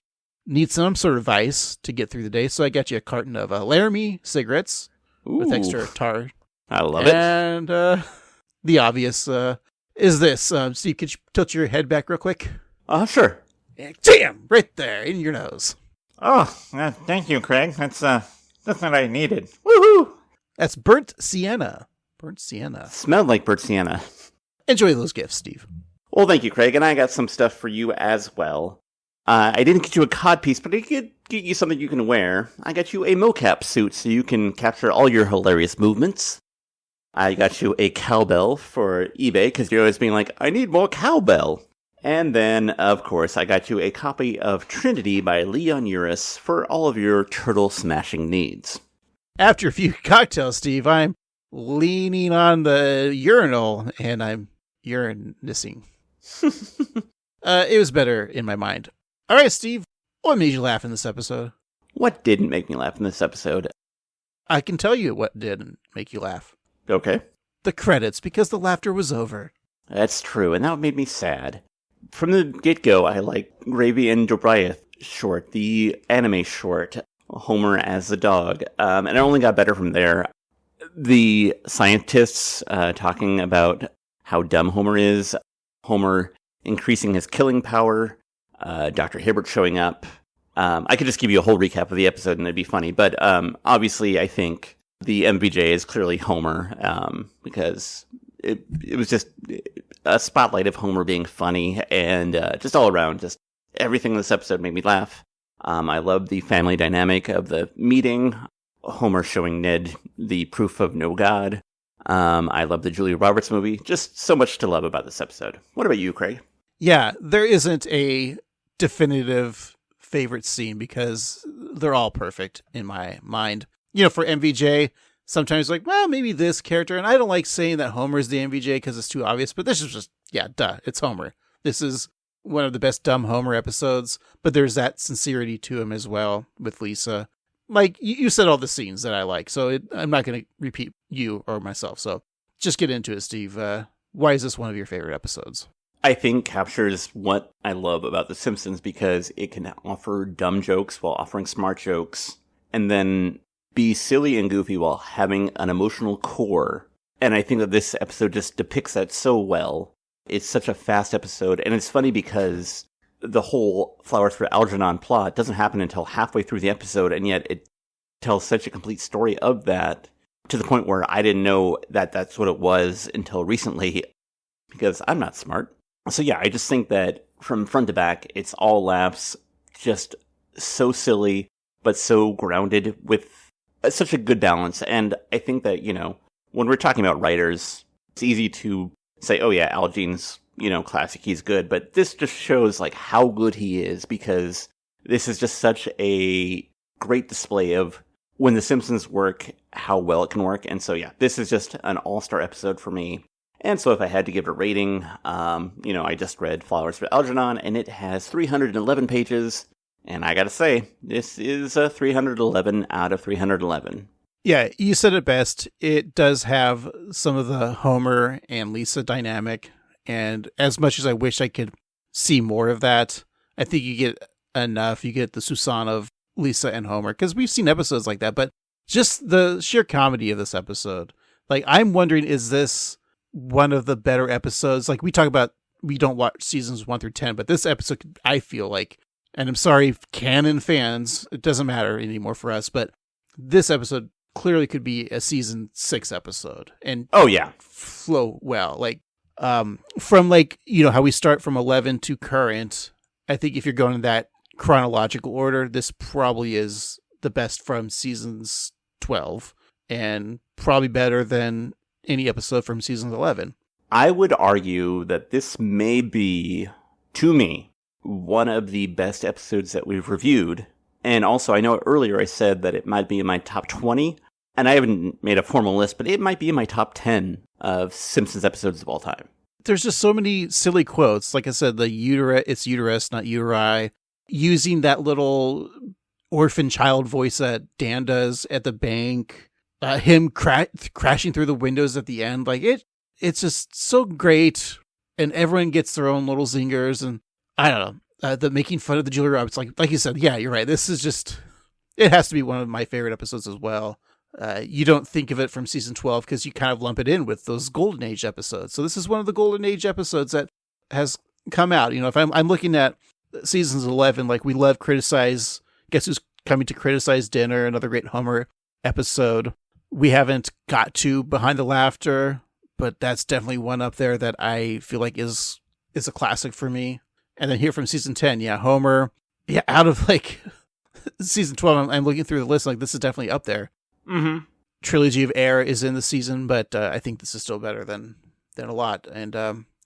need some sort of ice to get through the day, so I got you a carton of Laramie cigarettes. Ooh. With extra tar. I love it. And the obvious is this. Steve, could you tilt your head back real quick? Sure. Damn! Right there, in your nose. Oh, thank you, Craig. That's what I needed. Woohoo! That's burnt sienna. Burnt sienna. Smelled like burnt sienna. Enjoy those gifts, Steve. Well, thank you, Craig. And I got some stuff for you as well. I didn't get you a codpiece, but I did get you something you can wear. I got you a mocap suit so you can capture all your hilarious movements. I got you a cowbell for eBay because you're always being like, I need more cowbell. And then, of course, I got you a copy of Trinity by Leon Uris for all of your turtle smashing needs. After a few cocktails, Steve, I'm leaning on the urinal and I'm urinissing. It was better in my mind. All right, Steve, what made you laugh in this episode? What didn't make me laugh in this episode? I can tell you what didn't make you laugh. Okay. The credits, because the laughter was over. That's true, and that made me sad. From the get-go, I like Gravy and Dobriath short, the anime short, Homer as the dog, and it only got better from there. The scientists talking about how dumb Homer is, Homer increasing his killing power, Dr. Hibbert showing up. I could just give you a whole recap of the episode and it'd be funny, but obviously I think the MVJ is clearly Homer, because it was just a spotlight of Homer being funny, and just all around, just everything in this episode made me laugh. I love the family dynamic of the meeting, Homer showing Ned the proof of no God. I love the Julia Roberts movie. Just so much to love about this episode. What about you, Craig? Yeah, there isn't a definitive favorite scene because they're all perfect in my mind. You know, for MVJ, sometimes like, well, maybe this character, and I don't like saying that Homer's the MVJ because it's too obvious, but this is just, yeah, duh, it's Homer. This is one of the best dumb Homer episodes, but there's that sincerity to him as well with Lisa. Like, you said all the scenes that I like, so I'm not going to repeat you or myself, so just get into it, Steve. Why is this one of your favorite episodes? I think captures what I love about The Simpsons because it can offer dumb jokes while offering smart jokes, and then be silly and goofy while having an emotional core. And I think that this episode just depicts that so well. It's such a fast episode, and it's funny because the whole Flowers for Algernon plot doesn't happen until halfway through the episode, and yet it tells such a complete story of that, to the point where I didn't know that that's what it was until recently, because I'm not smart. So yeah, I just think that from front to back, it's all laughs, just so silly, but so grounded with such a good balance. And I think that, you know, when we're talking about writers, it's easy to say, oh yeah, Al Jean's, you know, classic, he's good. But this just shows like how good he is, because this is just such a great display of when The Simpsons work, how well it can work. And so yeah, this is just an all-star episode for me. And so if I had to give it a rating, you know, I just read Flowers for Algernon, and it has 311 pages. And I gotta say, this is a 311 out of 311. Yeah, you said it best. It does have some of the Homer and Lisa dynamic. And as much as I wish I could see more of that, I think you get enough. You get the Susan of Lisa and Homer, because we've seen episodes like that. But just the sheer comedy of this episode. Like, I'm wondering, is this one of the better episodes? Like, we talk about, we don't watch seasons 1 through 10, but this episode, I feel like, and I'm sorry, canon fans, it doesn't matter anymore for us, but this episode clearly could be a season 6 episode. And oh yeah, flow well. Like, from like, you know, how we start from 11 to current, I think if you're going in that chronological order, this probably is the best from seasons 12, and probably better than any episode from season 11. I would argue that this may be, to me, one of the best episodes that we've reviewed. And also, I know earlier I said that it might be in my top 20, and I haven't made a formal list, but it might be in my top 10 of Simpsons episodes of all time. There's just so many silly quotes. Like I said, the it's uterus, not uteri. Using that little orphan child voice that Dan does at the bank. Him crashing through the windows at the end. Like, it's just so great. And everyone gets their own little zingers. And I don't know, the making fun of the Julia Roberts, like you said, yeah, you're right. This is just, it has to be one of my favorite episodes as well. You don't think of it from season 12 because you kind of lump it in with those Golden Age episodes. So this is one of the Golden Age episodes that has come out. You know, if I'm looking at seasons 11, like, we love criticize, Guess Who's Coming to Criticize Dinner, another great Homer episode. We haven't got to Behind the Laughter, but that's definitely one up there that I feel like is a classic for me. And then here from season 10, yeah, Homer. Yeah, out of like season 12, I'm looking through the list, like, this is definitely up there. Mm-hmm. Trilogy of Air is in the season, but I think this is still better than a lot. And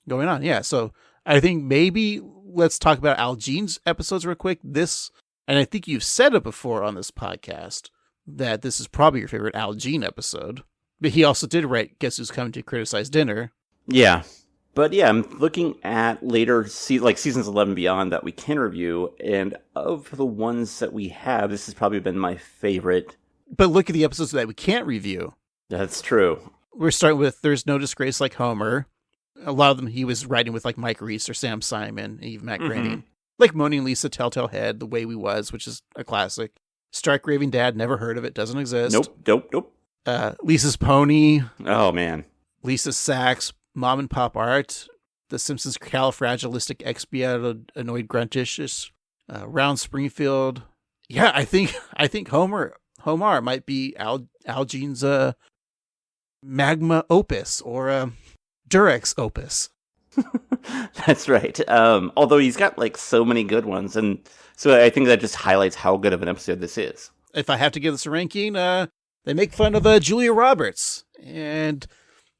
going on, yeah. So I think maybe let's talk about Al Jean's episodes real quick. This, and I think you've said it before on this podcast, that this is probably your favorite Al Jean episode. But he also did write Guess Who's Coming to Criticize Dinner. Yeah. But yeah, I'm looking at later, like seasons 11 beyond that we can review, and of the ones that we have, this has probably been my favorite. But look at the episodes that we can't review. That's true. We're starting with There's No Disgrace Like Homer. A lot of them he was writing with like Mike Reese or Sam Simon, and even Matt Groening. Like Moaning Lisa, Telltale Head, The Way We Was, which is a classic. Strike Raving Dad, never heard of it, doesn't exist. Nope. Lisa's Pony. Oh, man. Lisa's Sax, Mom and Pop Art, The Simpsons Califragilistic Expiatoid Gruntish, Round Springfield. Yeah, I think Homar might be Al Jean's magma opus or Durex opus. That's right. Although he's got like so many good ones, and so I think that just highlights how good of an episode this is. If I have to give this a ranking, they make fun of Julia Roberts, and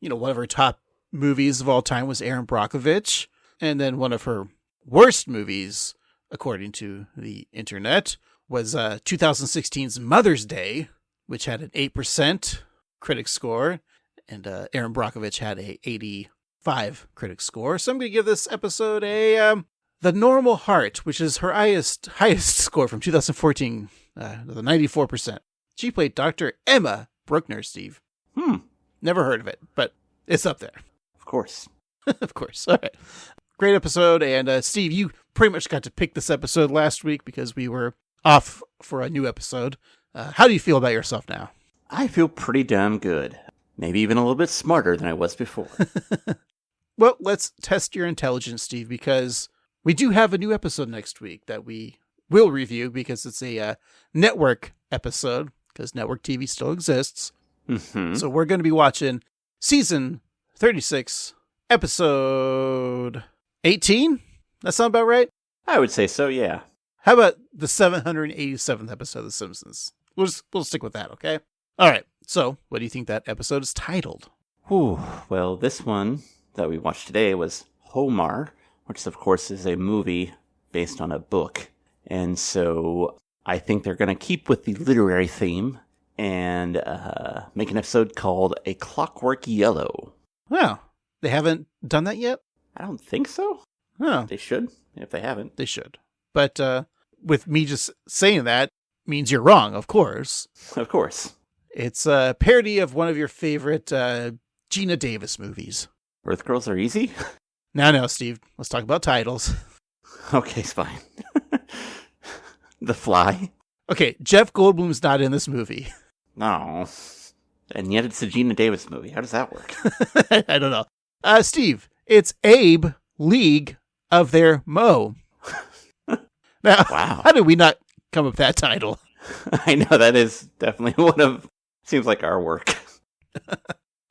one of her top movies of all time was Erin Brockovich, and then one of her worst movies, according to the internet, was 2016's Mother's Day, which had an 8% critic score, and Erin Brockovich had a 85 critic score. So I'm going to give this episode a The Normal Heart, which is her highest score from 2014, the 94%. She played Dr. Emma Bruckner, Steve. Never heard of it, but it's up there. Of course. Of course. All right. Great episode. And Steve, you pretty much got to pick this episode last week because we were off for a new episode. How do you feel about yourself now? I feel pretty damn good. Maybe even a little bit smarter than I was before. Well, let's test your intelligence, Steve, because we do have a new episode next week that we will review because it's a network episode, because network TV still exists. Mm-hmm. So we're going to be watching season 36, episode 18? That sound about right? I would say so, yeah. How about the 787th episode of The Simpsons? We'll stick with that, okay? All right. So, what do you think that episode is titled? Well, this one that we watched today was HOMYA, which of course is a movie based on a book. And so I think they're going to keep with the literary theme and make an episode called A Clockwork Yellow. Wow. They haven't done that yet? I don't think so. Oh. They should, if they haven't. They should. But with me just saying that means you're wrong, of course. Of course. It's a parody of one of your favorite Gina Davis movies. Earth Girls Are Easy? No, Steve. Let's talk about titles. Okay, it's fine. The Fly? Okay, Jeff Goldblum's not in this movie. No. And yet it's a Gina Davis movie. How does that work? I don't know. Steve, it's Abe League of Their Mo. Now, wow. How did we not come up with that title? I know, that is definitely one of, seems like our work.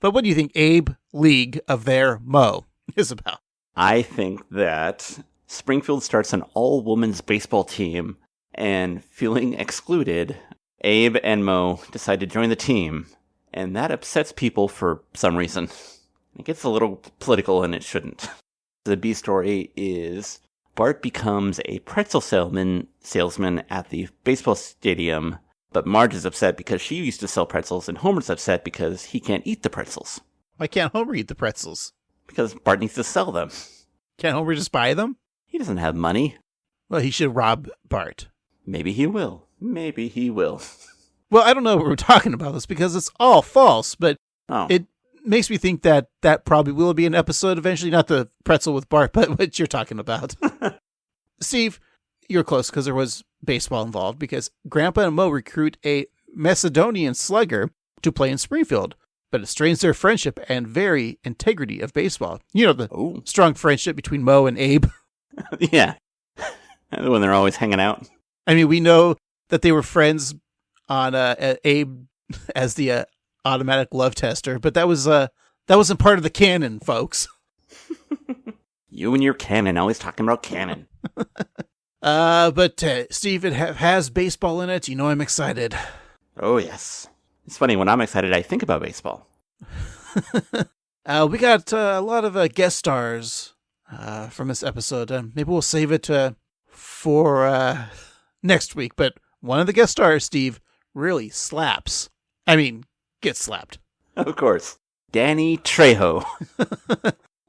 But what do you think Abe League of Their Mo is about? I think that Springfield starts an all-women's baseball team, and feeling excluded, Abe and Mo decide to join the team, and that upsets people for some reason. It gets a little political, and it shouldn't. The B story is Bart becomes a pretzel salesman at the baseball stadium, but Marge is upset because she used to sell pretzels, and Homer's upset because he can't eat the pretzels. Why can't Homer eat the pretzels? Because Bart needs to sell them. Can't Homer just buy them? He doesn't have money. Well, he should rob Bart. Maybe he will. Maybe he will. Well, I don't know what we're talking about this because it's all false, but it makes me think that probably will be an episode eventually, not the pretzel with Bart, but what you're talking about. Steve, you're close because there was baseball involved because Grandpa and Mo recruit a Macedonian slugger to play in Springfield, but it strains their friendship and very integrity of baseball. You know, the strong friendship between Mo and Abe. Yeah. When they're always hanging out. I mean, we know that they were friends on Abe as the automatic love tester, but that wasn't part of the canon, folks. You and your canon, always talking about canon. But Steve, it has baseball in it. You know I'm excited. Oh, yes. It's funny, when I'm excited, I think about baseball. We got a lot of guest stars from this episode. Maybe we'll save it for next week, but one of the guest stars, Steve, really slaps. I mean, gets slapped. Of course. Danny Trejo.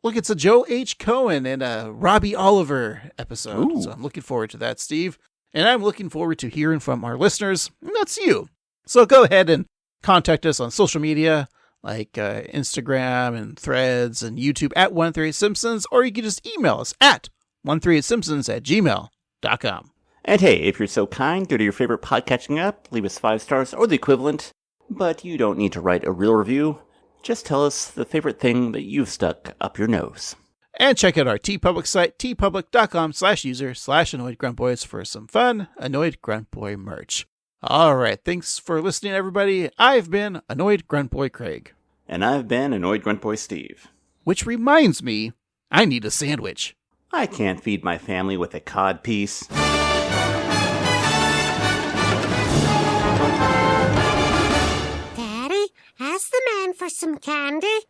Look, it's a Joe H. Cohen and a Robbie Oliver episode. Ooh. So I'm looking forward to that, Steve. And I'm looking forward to hearing from our listeners. And that's you. So go ahead and contact us on social media like Instagram and Threads and YouTube at 138Simpsons, or you can just email us at 138simpsons@gmail.com. And hey, if you're so kind, go to your favorite podcatching app, leave us 5 stars or the equivalent. But you don't need to write a real review. Just tell us the favorite thing that you've stuck up your nose. And check out our TeePublic site, tpublic.com/user/AnnoyedGruntBoys for some fun Annoyed Grunt Boy merch. All right, thanks for listening, everybody. I've been Annoyed Grunt Boy Craig. And I've been Annoyed Grunt Boy Steve. Which reminds me, I need a sandwich. I can't feed my family with a cod piece. Daddy, ask the man for some candy.